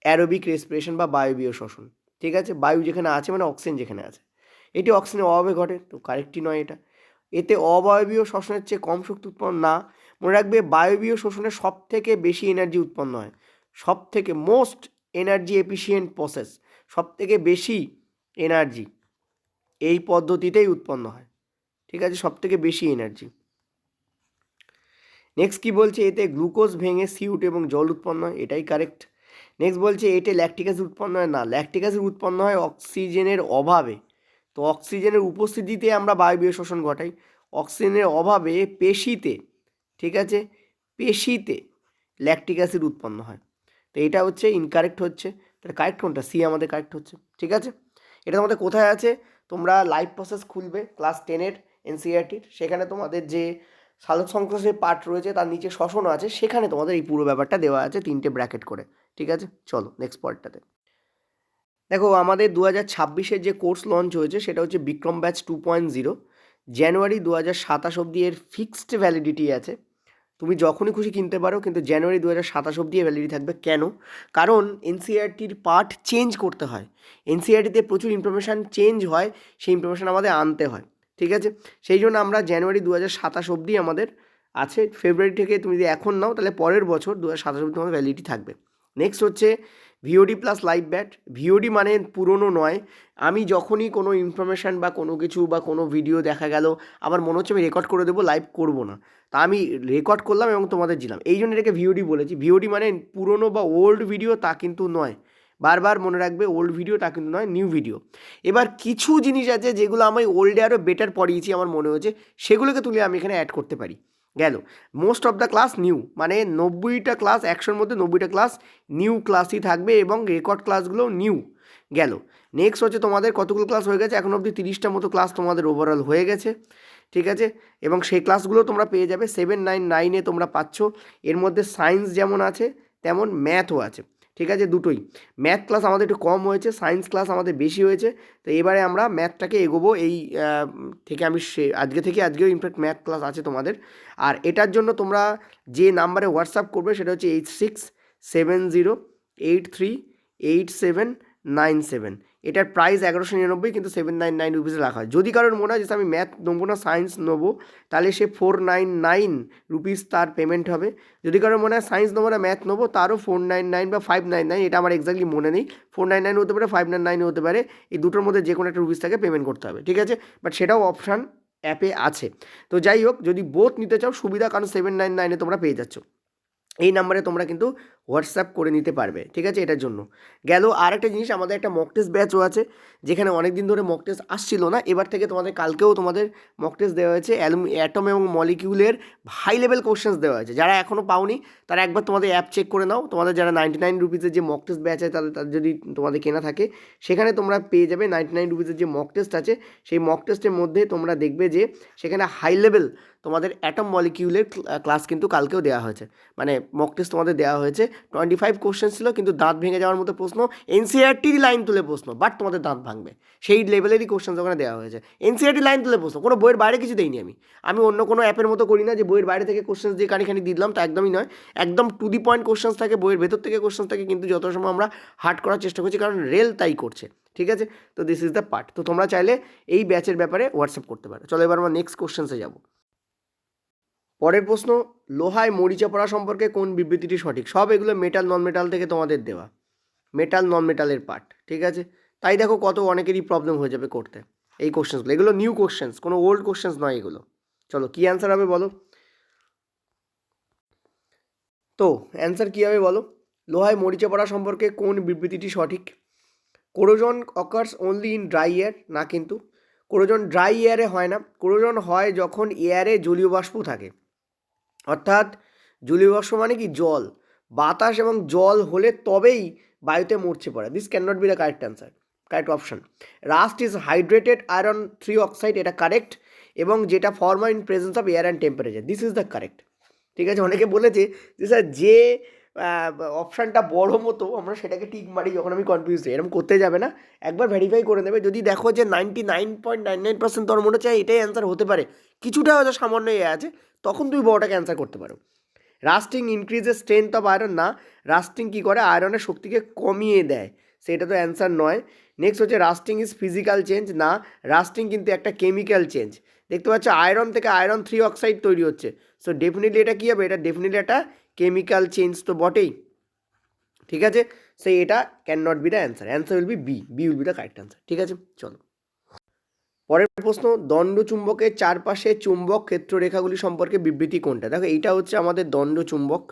অ্যারোবিক রেসপিরেশন বা বায়বীয় শ্বসন, ঠিক আছে। বায়ু যেখানে আছে মানে অক্সিজেন যেখানে আছে, এটি অক্সিজেনের অভাবে ঘটে, তো কারেক্টই নয় এটা। এতে অবায়বীয় শ্বসনের চেয়ে কম শক্তি উৎপন্ন না। মনে রাখবে বায়বীয় শোষণে সব থেকে বেশি এনার্জি উৎপন্ন হয়, সব থেকে মোস্ট এনার্জি এফিশিয়েন্ট প্রসেস, সব থেকে বেশি এনার্জি এই পদ্ধতিতেই উৎপন্ন হয়, ঠিক আছে, সব থেকে বেশি এনার্জি। নেক্সট কি বলছে? এতে গ্লুকোজ ভেঙে সিউট এবং জল উৎপন্ন হয়, এটাই কারেক্ট। নেক্সট বলছে এতে ল্যাকটিক অ্যাসিড উৎপন্ন হয় না, ল্যাকটিক অ্যাসিড উৎপন্ন হয় অক্সিজেনের অভাবে। তো অক্সিজেনের উপস্থিতিতে আমরা বায়বীয় শোষণ ঘটাই, অক্সিজেনের অভাবে পেশিতে, ঠিক আছে, পেশিতে ল্যাকটিক অ্যাসিড উৎপন্ন হয়। তো এটা হচ্ছে ইনকারেক্ট হচ্ছে। তাহলে কারেক্ট কোনটা? সি আমাদের কারেক্ট হচ্ছে, ঠিক আছে। এটা তোমাদের কোথায় আছে? তোমরা লাইভ প্রসেস খুলবে ক্লাস 10-এর এনসিইআরটির, সেখানে তোমাদের যে সালোক সংশ্লেষের পার্ট রয়েছে তার নিচে শ্বসনও আছে, সেখানে তোমাদের এই পুরো ব্যাপারটা দেওয়া আছে 3টে ব্র্যাকেট করে, ঠিক আছে। চলো নেক্সট পার্টটাতে দেখো। আমাদের 2026-এর যে কোর্স লঞ্চ হয়েছে সেটা হচ্ছে বিক্রম ব্যাচ 2.0। জানুয়ারি 2027 অবধি এর ফিক্সড ভ্যালিডিটি আছে, তুমি যখনই খুশি কিনতে পারো, কিন্তু জানুয়ারি 2027 অবধি ভ্যালিডিটি থাকবে। কেন? কারণ এনসিইআরটির পার্ট চেঞ্জ করতে হয়, এনসিইআরটিতে প্রচুর ইনফরমেশান চেঞ্জ হয়, সেই ইনফরমেশান আমাদের আনতে হয়, ঠিক আছে। সেই জন্য আমরা জানুয়ারি 2027 অবধি আমাদের আছে। ফেব্রুয়ারি থেকে তুমি যদি এখন নাও তাহলে পরের বছর 2027 অবধি তোমাদের ভ্যালিডিটি থাকবে। নেক্সট হচ্ছে VOD plus live bat. VOD মানে পুরনো নয়, আমি যখনই কোনো ইনফরমেশান বা কোনো কিছু বা কোনো ভিডিও দেখা গেল আমার মনে হচ্ছে আমি রেকর্ড করে দেবো, লাইভ করবো না, তা আমি রেকর্ড করলাম এবং তোমাদের দিলাম, এই জন্য এটাকে ভিওডি বলেছি। ভিওডি মানে পুরনো বা ওল্ড ভিডিও তা কিন্তু নয়, বারবার মনে রাখবে, ওল্ড ভিডিও তা কিন্তু নয়, নিউ ভিডিও। এবার কিছু জিনিস আছে যেগুলো আমি ওল্ডে আরও বেটার পড়িয়েছি আমার মনে হয়েছে, সেগুলোকে তুলে আমি এখানে অ্যাড করতে পারি। গেল most of the class new, মানে 90টা ক্লাস, 100-র মধ্যে 90টা ক্লাস নিউ ক্লাসই থাকবে এবং রেকর্ড ক্লাসগুলো নিউ। গেল নেক্সট হচ্ছে তোমাদের কতগুলো ক্লাস হয়ে গেছে? এখন অবধি 30টা মতো ক্লাস তোমাদের ওভারঅল হয়ে গেছে, ঠিক আছে। এবং সেই ক্লাসগুলো তোমরা পেয়ে যাবে 799-এ তোমরা পাচ্ছ। এর মধ্যে সায়েন্স যেমন আছে তেমন ম্যাথও আছে, ঠিক আছে, দুটোই। ম্যাথ ক্লাস আমাদের একটু কম হয়েছে, সায়েন্স ক্লাস আমাদের বেশি হয়েছে। তো এবারে আমরা ম্যাথটাকে এগোবো এই থেকে, আমি আজকেও ইনফ্যাক্ট ম্যাথ ক্লাস আছে তোমাদের। আর এটার জন্য তোমরা যে নাম্বারে হোয়াটসঅ্যাপ করবে সেটা হচ্ছে 8670838797। এটার প্রাইস 1199, কিন্তু 799 রুপিসে রাখা হয়। যদি কারোর মনে হয় যে আমি ম্যাথ নেবো না, সায়েন্স নেবো, তাহলে সে 499 রুপিস তার পেমেন্ট হবে। যদি কারোর মনে হয় সায়েন্স নেবো না ম্যাথ নেবো, তারও 499 বা 599, এটা আমার এক্স্যাক্টলি মনে নেই, 499 হতে পারে, 599 হতে পারে, এই দুটোর মধ্যে যে কোনো একটা রুপিস থেকে পেমেন্ট করতে হবে, ঠিক আছে। বাট সেটাও অপশান অ্যাপে আছে। তো যাই হোক, যদি বোথ নিতে চাও সুবিধা, কারণ 799-এ তোমরা পেয়ে যাচ্ছ। এই নাম্বারে তোমরা কিন্তু হোয়াটসঅ্যাপ করে নিতে পারবে, ঠিক আছে। এটার জন্য গেল। আর একটা জিনিস, আমাদের একটা মক টেস্ট ব্যাচও আছে, যেখানে অনেক দিন ধরে মক টেস্ট আসছিল না, এবার থেকে তোমাদের কালকেও তোমাদের মক টেস্ট দেওয়া হয়েছে। অ্যাটম এবং মলিকিউলের হাই লেভেল কোশ্চেন্স দেওয়া হয়েছে। যারা এখনও পাওনি তারা একবার তোমাদের অ্যাপ চেক করে নাও। তোমাদের যারা 99 রুপিসের যে মক টেস্ট ব্যাচ আছে তাদের যদি তোমাদের কেনা থাকে, সেখানে তোমরা পেয়ে যাবে 99 রুপিসের যে মক টেস্ট আছে, সেই মক টেস্টের মধ্যে তোমরা দেখবে যে সেখানে হাই লেভেল তোমাদের অ্যাটম মলিকিউলের ক্লাস কিন্তু কালকেও দেওয়া হয়েছে। মানে মক টেস্ট তোমাদের দেওয়া হয়েছে, 25 কোশ্চেন ছিল, কিন্তু দাঁত ভেঙে যাওয়ার মতো প্রশ্ন, এনসিইআরটির লাইন তুলে প্রশ্ন, বাট তোমাদের দাঁত ভাঙবে সেই লেভেলেরই কোশ্চেন ওখানে দেওয়া হয়েছে। এনসিইআরটি লাইন তুলে প্রশ্ন, কোনো বইয়ের বাইরে কিছু দেইনি আমি অন্য কোনো অ্যাপের মতো করি না যে বইয়ের বাইরে থেকে কোশ্চেন দিয়ে কানিখানি দিলাম, তা একদমই নয়। একদম টু দি পয়েন্ট কোশ্চেন্স থাকে, বইয়ের ভেতর থেকে কোশ্চেন থাকে, কিন্তু যত সময় আমরা হার্ড করার চেষ্টা করছি, কারণ রেল তাই করছে, ঠিক আছে। তো দিস ইজ দ্য পার্ট। তো তোমরা চাইলে এই ব্যাচের ব্যাপারে হোয়াটসঅ্যাপ করতে পারো। চলো এবার আমরা নেক্সট কোশ্চেন্সে যাবো। পরের প্রশ্ন, লোহায় মরিচা পড়া সম্পর্কে কোন বিবৃতিটি সঠিক? সব এগুলো মেটাল নন মেটাল থেকে তোমাদের দেওয়া, মেটাল নন মেটালের পার্ট, ঠিক আছে? তাই দেখো কত অনেকেরই প্রবলেম হয়ে যাবে করতে এই কোশ্চেন্সগুলো, এগুলো নিউ কোশ্চেন্স, কোনো ওল্ড কোশ্চেন্স নয় এগুলো। চলো কী অ্যান্সার হবে বলো? তো অ্যান্সার কী হবে বলো? লোহায় মরিচা পড়া সম্পর্কে কোন বিবৃতিটি সঠিক? Corrosion occurs only in dry air, না কিন্তু কোরোজন ড্রাই এয়ারে হয় না, কোরোজন হয় যখন এয়ারে জলীয় বাষ্প থাকে, অর্থাৎ জলীয় বাষ্প মানে কি জল, বাতাস এবং জল হলে তবেই বায়ুতে মরচে পড়ে। This can not be the correct answer, correct option. Rust is hydrated iron 3 oxide, এটা কারেক্ট, এবং যেটা form in presence of air and temperature, this is the correct. ঠিক আছে, অনেকে বলেছে যে স্যার যে অপশানটা বড় মতো আমরা সেটাকে টিক মারি যখন আমি কনফিউজ হই, এরকম করতে যাবে না, একবার ভেরিফাই করে নেবে। যদি দেখো যে 99.99% তোর মনে হচ্ছে এটাই অ্যান্সার হতে পারে, কিছুটা হয়তো সামান্য এ আছে, তখন তুমি বড়টাকে অ্যান্সার করতে পারো। রাস্টিং ইনক্রিজের স্ট্রেংথ অফ আয়রন, না, রাস্টিং কী করে? আয়রনের শক্তিকে কমিয়ে দেয়, সেটা তো অ্যান্সার নয়। নেক্সট হচ্ছে রাস্টিং ইজ ফিজিক্যাল চেঞ্জ, না, রাস্টিং কিন্তু একটা কেমিক্যাল চেঞ্জ। দেখতে পাচ্ছ আয়রন থেকে আয়রন 3 অক্সাইড তৈরি হচ্ছে, সো ডেফিনেটলি এটা কী হবে? এটা ডেফিনেটলি একটা কেমিক্যাল চেঞ্জ তো বটেই, ঠিক আছে? সেই এটা can not be the answer, answer will be B, B will be the correct answer, ঠিক আছে? চলো পরের প্রশ্ন, দণ্ড চুম্বকের চারপাশে চুম্বক ক্ষেত্ররেখাগুলি সম্পর্কে বিবৃতি কোনটা? দেখো এইটা হচ্ছে আমাদের দণ্ড চুম্বক,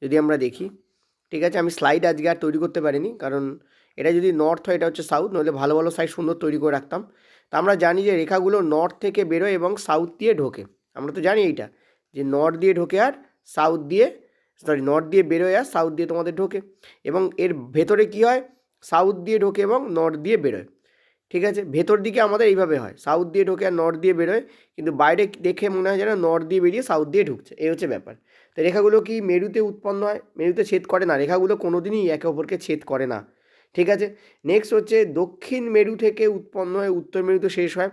যদি আমরা দেখি, ঠিক আছে? আমি স্লাইড আজকে আর তৈরি করতে পারিনি, কারণ এটা যদি নর্থ হয় এটা হচ্ছে সাউথ, নইলে ভালো ভালো সাইড সুন্দর তৈরি করে রাখতাম। তা আমরা জানি যে রেখাগুলো নর্থ থেকে বেরোয় এবং সাউথ দিয়ে ঢোকে, আমরা তো জানি এইটা, যে নর্থ দিয়ে ঢোকে আর সাউথ দিয়ে, নর্থ দিয়ে বেরোয় আর সাউথ দিয়ে তোমাদের ঢোকে, এবং এর ভেতরে কি হয়? সাউথ দিয়ে ঢোকে এবং নর্থ দিয়ে বেরোয়, ঠিক আছে? ভেতর দিকে আমাদের এইভাবে হয়, সাউথ দিয়ে ঢোকে আর নর্থ দিয়ে বেরোয়, কিন্তু বাইরে দেখে মনে হয় যেন নর্থ দিয়ে বেরিয়ে সাউথ দিয়ে ঢুকছে, এই হচ্ছে ব্যাপার। তো রেখাগুলো কি মেরুতে উৎপন্ন হয়? মেরুতে ছেদ করে না, রেখাগুলো কোনো দিনই একে অপরকে ছেদ করে না, ঠিক আছে? নেক্সট হচ্ছে দক্ষিণ মেরু থেকে উৎপন্ন হয়ে উত্তর মেরুতে শেষ হয়,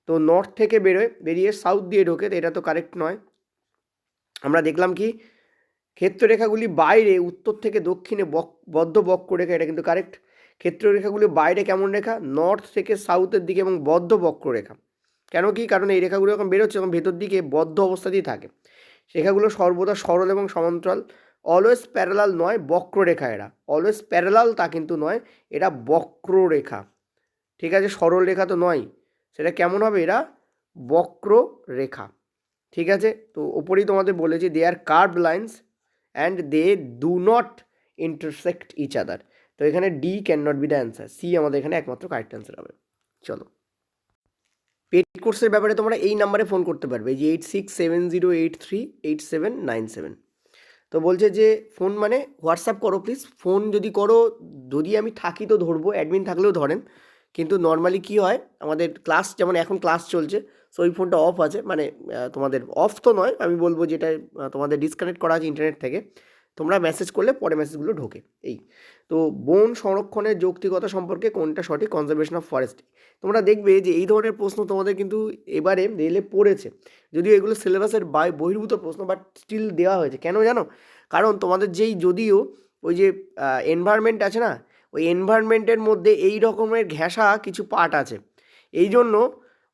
তো নর্থ থেকে বেরোয় বেরিয়ে সাউথ দিয়ে ঢোকে, তো এটা তো কারেক্ট নয়। আমরা দেখলাম কি ক্ষেত্ররেখাগুলি বাইরে উত্তর থেকে দক্ষিণে বদ্ধ বক্ররেখা, এটা কিন্তু কারেক্ট। ক্ষেত্ররেখাগুলি বাইরে কেমন রেখা? নর্থ থেকে সাউথের দিকে এবং বদ্ধ বক্ররেখা। কেন কি? কারণ এই রেখাগুলো যখন বেরোচ্ছে তখন ভেতর দিকে বদ্ধ অবস্থাতেই থাকে। রেখাগুলো সর্বদা সরল এবং সমান্তরাল, অলওয়েজ প্যারালাল নয়, বক্ররেখা এরা, অলওয়েজ প্যারালাল তা কিন্তু নয়, এরা বক্ররেখা, ঠিক আছে? সরল রেখা তো নয়, সেটা কেমন হবে? এরা বক্ররেখা, ঠিক আছে? তো ওপরেই তোমাদের বলেছি they are curve lines and they do not intersect each other, তো এখানে D can not be the answer, C আমাদের এখানে একমাত্র কারেক্ট অ্যান্সার হবে। চলো পেড কোর্সের ব্যাপারে তোমরা এই নাম্বারে ফোন করতে পারবে, যে 8670838797। তো বলছে যে ফোন মানে হোয়াটসঅ্যাপ করো প্লিজ, ফোন যদি করো, যদি আমি থাকি তো ধরবো, অ্যাডমিন থাকলেও ধরেন, কিন্তু নর্মালি কী হয় আমাদের ক্লাস, যেমন এখন ক্লাস চলছে, সো ওই ফোনটা অফ আছে, মানে তোমাদের অফ তো নয়, আমি বলবো যেটা তোমাদের ডিসকানেক্ট করা আছে ইন্টারনেট থেকে, তোমরা মেসেজ করলে পরে মেসেজগুলো ঢোকে এই। তো বন সংরক্ষণের যৌক্তিকতা সম্পর্কে কোনটা সঠিক? Conservation of forest. তোমরা দেখবে যে এই ধরনের প্রশ্ন তোমাদের কিন্তু এবারে রেলে পড়েছে, যদিও এগুলো সিলেবাসের বহির্ভূত প্রশ্ন, বাট স্টিল দেওয়া হয়েছে। কেন জানো? কারণ তোমাদের যেই যদিও ওই যে এনভায়রনমেন্ট আছে না, ওই এনভায়রনমেন্টের মধ্যে এই রকমের ঘেঁষা কিছু পার্ট আছে, এই জন্য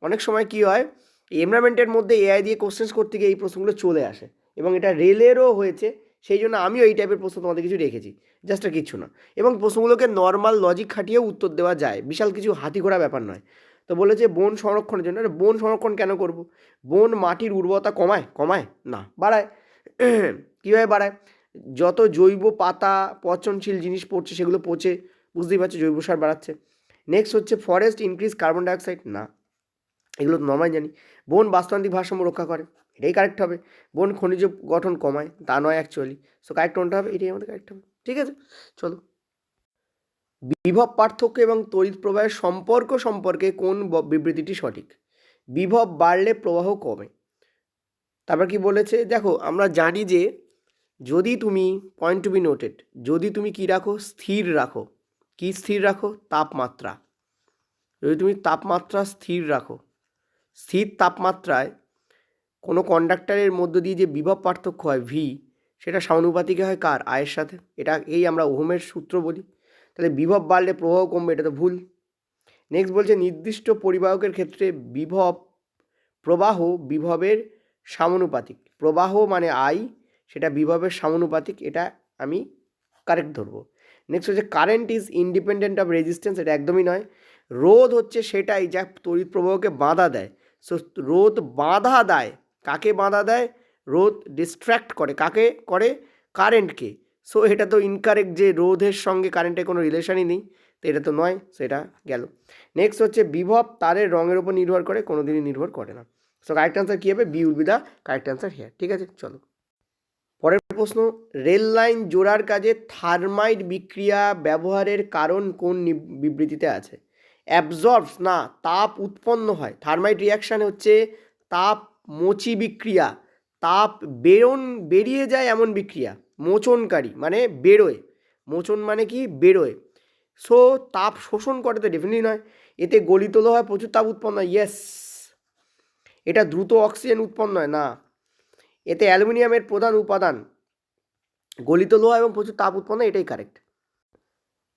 অনেক সময় কী হয়, এনভায়রনমেন্টের মধ্যে এআই দিয়ে কোশ্চেন্স করতে গিয়ে এই প্রশ্নগুলো চলে আসে, এবং এটা রেলেরও হয়েছে, সেই জন্য আমিও এই টাইপের প্রশ্ন তোমাদের কিছু রেখেছি, জাস্ট আর কিচ্ছু না। এবং প্রশ্নগুলোকে নর্মাল লজিক খাটিয়েও উত্তর দেওয়া যায়, বিশাল কিছু হাতি ঘোড়া ব্যাপার নয়। তো বলেছে বন সংরক্ষণের জন্য, বন সংরক্ষণ কেন করব? বন মাটির উর্বরতা কমায়? কমায় না, বাড়ায়। কীভাবে বাড়ায়? যত জৈব পাতা পচনশীল জিনিস পড়ছে সেগুলো পচে, বুঝতেই পারছে, জৈব সার বাড়াচ্ছে। নেক্সট হচ্ছে ফরেস্ট ইনক্রিজ কার্বন ডাইঅক্সাইড, না, এগুলো তো নর্মাল জানি। বন বাস্তুতান্ত্রিক ভারসাম্য রক্ষা করে, এটাই কারেক্ট হবে। বন খনিজ গঠন কমায়, তা নয় অ্যাকচুয়ালি, সো কারেক্ট কোনটা হবে? এটাই আমাদের কারেক্ট হবে, ঠিক আছে? চলো বিভব পার্থক্য এবং তড়িৎ প্রবাহের সম্পর্ক সম্পর্কে কোন বিবৃতিটি সঠিক? বিভব বাড়লে প্রবাহ কমে। তারপর কি বলেছে? দেখো আমরা জানি যে যদি তুমি, পয়েন্ট টু বি নোটেড, যদি তুমি কি রাখো? স্থির রাখো। কি স্থির রাখো? তাপমাত্রা। যদি তুমি তাপমাত্রা স্থির রাখো, স্থির তাপমাত্রায় কোনো কন্ডাক্টরের মধ্য দিয়ে যে বিভব পার্থক্য হয় ভি, সেটা সমানুপাতিক হয় কার? আয়ের সাথে। এটাকেই আমরা ওহমের সূত্র বলি। তাহলে বিভব বাড়লে প্রবাহ কমবে, এটা তো ভুল। নেক্সট বলছে নির্দিষ্ট পরিবাহকের ক্ষেত্রে প্রবাহ বিভবের সমানুপাতিক। প্রবাহ মানে আই, সেটা বিভবের সমানুপাতিক, এটা আমি কারেক্ট ধরবো। নেক্সট হচ্ছে current is independent of resistance, এটা একদমই নয়। রোধ হচ্ছে সেটাই যা তড়িৎ প্রবাহকে বাধা দেয়। সো রোধ বাধা দেয়, কাকে বাধা দেয়? রোধ ডিস্ট্র্যাক্ট করে, কাকে করে? কারেন্টকে। সো এটা তো ইনকারেক্ট, যে রোধের সঙ্গে কারেন্টের কোনো রিলেশনই নেই, তো এটা তো নয়, সেটা গেল। নেক্সট হচ্ছে বিভব তারের রঙের উপর নির্ভর করে, কোনো দিনই নির্ভর করে না। সো কারেক্ট অ্যান্সার কী হবে? B will be the correct answer here. ঠিক আছে, চলো পরের প্রশ্ন। রেল লাইন জোড়ার কাজে থার্মাইট বিক্রিয়া ব্যবহারের কারণ কোন বিবৃতিতে আছে? অ্যাবজর্বস না, তাপ উৎপন্ন হয়। থার্মাইট রিয়াকশান হচ্ছে তাপ মোচি বিক্রিয়া, তাপ বেরিয়ে যায় এমন বিক্রিয়া। মোচনকারী মানে বেরোয়, মোচন মানে কি? বেরোয়। সো তাপ শোষণ করে তো ডেফিনেটলি নয়। এতে গলিত লোহায় প্রচুর তাপ উৎপন্ন হয়, ইয়েস। এটা দ্রুত অক্সিজেন উৎপন্ন হয় না। এতে অ্যালুমিনিয়ামের প্রধান উপাদান গলিত লোহা এবং প্রচুর তাপ উৎপন্ন, এটাই কারেক্ট।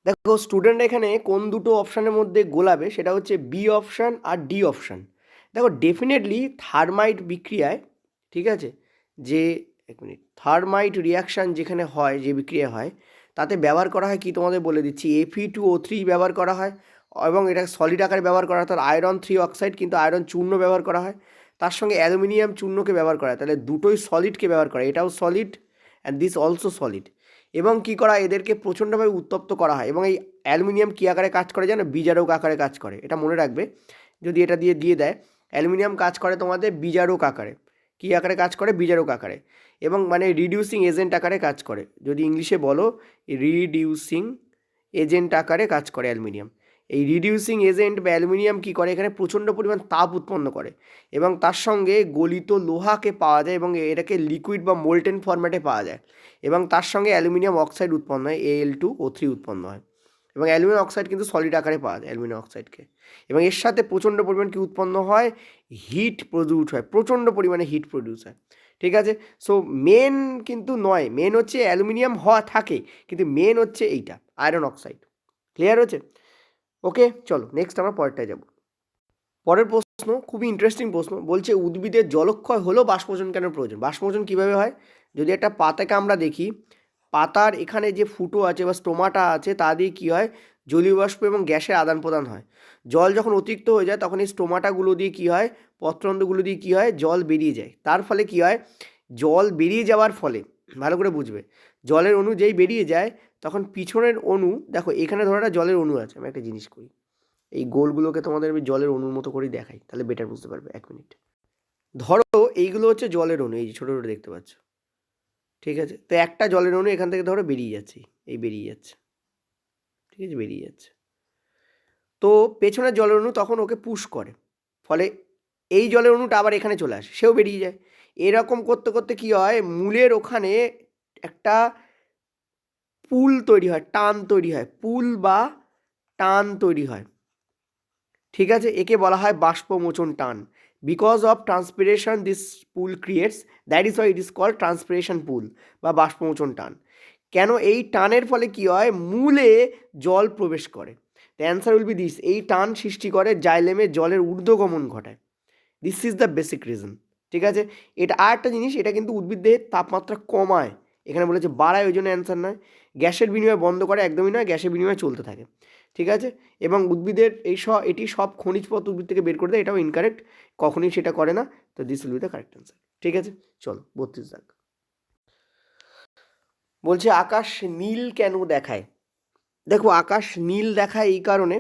দেখো স্টুডেন্ট এখানে কোন দুটো অপশানের মধ্যে গোলাবে, সেটা হচ্ছে বি অপশান আর ডি অপশান। দেখো ডেফিনেটলি থার্মাইট বিক্রিয়ায়, ঠিক আছে, যে এক মিনিট, থার্মাইট রিয়াকশান যেখানে হয়, যে বিক্রিয়া হয়, তাতে ব্যবহার করা হয় কি তোমাদের বলে দিচ্ছি, Fe2O3 ব্যবহার করা হয়, এবং এটা সলিড আকারে ব্যবহার করা হয়, তার আয়রন 3 অক্সাইড, কিন্তু আয়রন চূর্ণ ব্যবহার করা হয়, তার সঙ্গে অ্যালুমিনিয়াম চূর্ণকে ব্যবহার করা হয়। তাহলে দুটোই সলিডকে ব্যবহার করা, এটাও solid and this also solid. এবং কি করা, এদেরকে প্রচণ্ডভাবে উত্তপ্ত করা হয়। এবং এই অ্যালুমিনিয়াম কী আকারে কাজ করে জানো? বিজারক আকারে কাজ করে, এটা মনে রাখবে। যদি এটা দিয়ে দেয়, অ্যালুমিনিয়াম কাজ করে তোমাদের বিজারক আকারে। কী আকারে কাজ করে? বিজারক আকারে। এবং মানে রিডিউসিং এজেন্ট আকারে কাজ করে, যদি ইংলিশে বলো রিডিউসিং এজেন্ট আকারে কাজ করে অ্যালুমিনিয়াম। এই রিডিউসিং এজেন্ট বা অ্যালুমিনিয়াম কী করে? এখানে প্রচণ্ড পরিমাণ তাপ উৎপন্ন করে, এবং তার সঙ্গে গলিত লোহাকে পাওয়া যায়, এবং এটাকে লিকুইড বা মোল্টেন ফরম্যাটে পাওয়া যায়, এবং তার সঙ্গে অ্যালুমিনিয়াম অক্সাইড উৎপন্ন হয়, Al2O3 উৎপন্ন হয়। এবং অ্যালুমিনিয়াম অক্সাইড কিন্তু সলিড আকারে পাওয়া যায় অ্যালুমিনিয়াম অক্সাইডকে। এবং এর সাথে প্রচণ্ড পরিমাণ কি উৎপন্ন হয়? হিট প্রডিউস হয়, প্রচণ্ড পরিমাণে হিট প্রডিউস হয়। ঠিক আছে, সো মেন কিন্তু নয়, মেন হচ্ছে অ্যালুমিনিয়াম হওয়া থাকে, কিন্তু মেন হচ্ছে এইটা আয়রন অক্সাইড। ক্লিয়ার হচ্ছে? ওকে, চলো নেক্সট আমরা পরেরটায় যাব। পরের প্রশ্ন খুবই ইন্টারেস্টিং প্রশ্ন, বলছে উদ্ভিদের জলক্ষয় হলেও বাষ্পমোচন কেন প্রয়োজন? বাষ্পমোচন কীভাবে হয়? যদি একটা পাতাকে আমরা দেখি, পাতার এখানে যে ফুটো আছে বা স্টোমাটা আছে, তা দিয়ে কী হয়? জলীয় বাষ্প এবং গ্যাসের আদান প্রদান হয়। জল যখন অতিরিক্ত হয়ে যায়, তখন এই স্টোমাটাগুলো দিয়ে কী হয়? পত্রন্ধ্রগুলো দিয়ে কী হয়? জল বেরিয়ে যায়। তার ফলে কী হয়? জল বেরিয়ে যাওয়ার ফলে, ভালো করে বুঝবে, জলের অণু যেই বেরিয়ে যায়, তখন পিছনের অণু, দেখো এখানে ধরো একটা জলের অণু আছে, আমি একটা জিনিস করি, এই গোলগুলোকে তোমাদের আমি জলের অণুর মতো করেই দেখাই, তাহলে বেটার বুঝতে পারবে। এক মিনিট, ধরো এইগুলো হচ্ছে জলের অণু, এই যে ছোটো ছোটো দেখতে পাচ্ছ, ঠিক আছে? তো একটা জলের অণু এখান থেকে ধরো বেরিয়ে যাচ্ছে, এই বেরিয়ে যাচ্ছে, ঠিক আছে, বেরিয়ে যাচ্ছে। তো পেছনের জলের অণু তখন ওকে পুশ করে, ফলে এই জলের অণুটা আবার এখানে চলে আসে, সেও বেরিয়ে যায়। এরকম করতে করতে কী হয়? মূলের ওখানে একটা পুল তৈরি হয়, টান তৈরি হয়, পুল বা টান তৈরি হয়। ঠিক আছে, একে বলা হয় বাষ্পমোচন টান। Because of transpiration this pull creates, that is why it is called transpiration pull বা বাষ্পমোচন টান। কেন? এই টানের ফলে কি হয়? মূলে জল প্রবেশ করে। The answer will be this, এই টান সৃষ্টি করে জাইলেমে জলের ঊর্ধ্বগমন ঘটায়। This is the basic reason. ঠিক আছে, এটা আর একটা জিনিস, এটা কিন্তু উদ্ভিদের তাপমাত্রা কমায়, এখানে বলেছে বাড়ায়, ওই জন্য অ্যান্সার নয়। গ্যাসের বিনিময় বন্ধ করে, একদমই নয়, গ্যাসের বিনিময় চলতে থাকে। ঠিক আছে, এবং উদ্ভিদের এটি সব খনিজ পদার্থ উদ্ভিদ থেকে বের করে দেয়, এটাও ইনকারেক্ট, কখনোই সেটা করে না। তো this will be the correct answer. ঠিক আছে, চলো 32 দাগ। বলছে আকাশ নীল কেন দেখায়? দেখো আকাশ নীল দেখায় এই কারণে,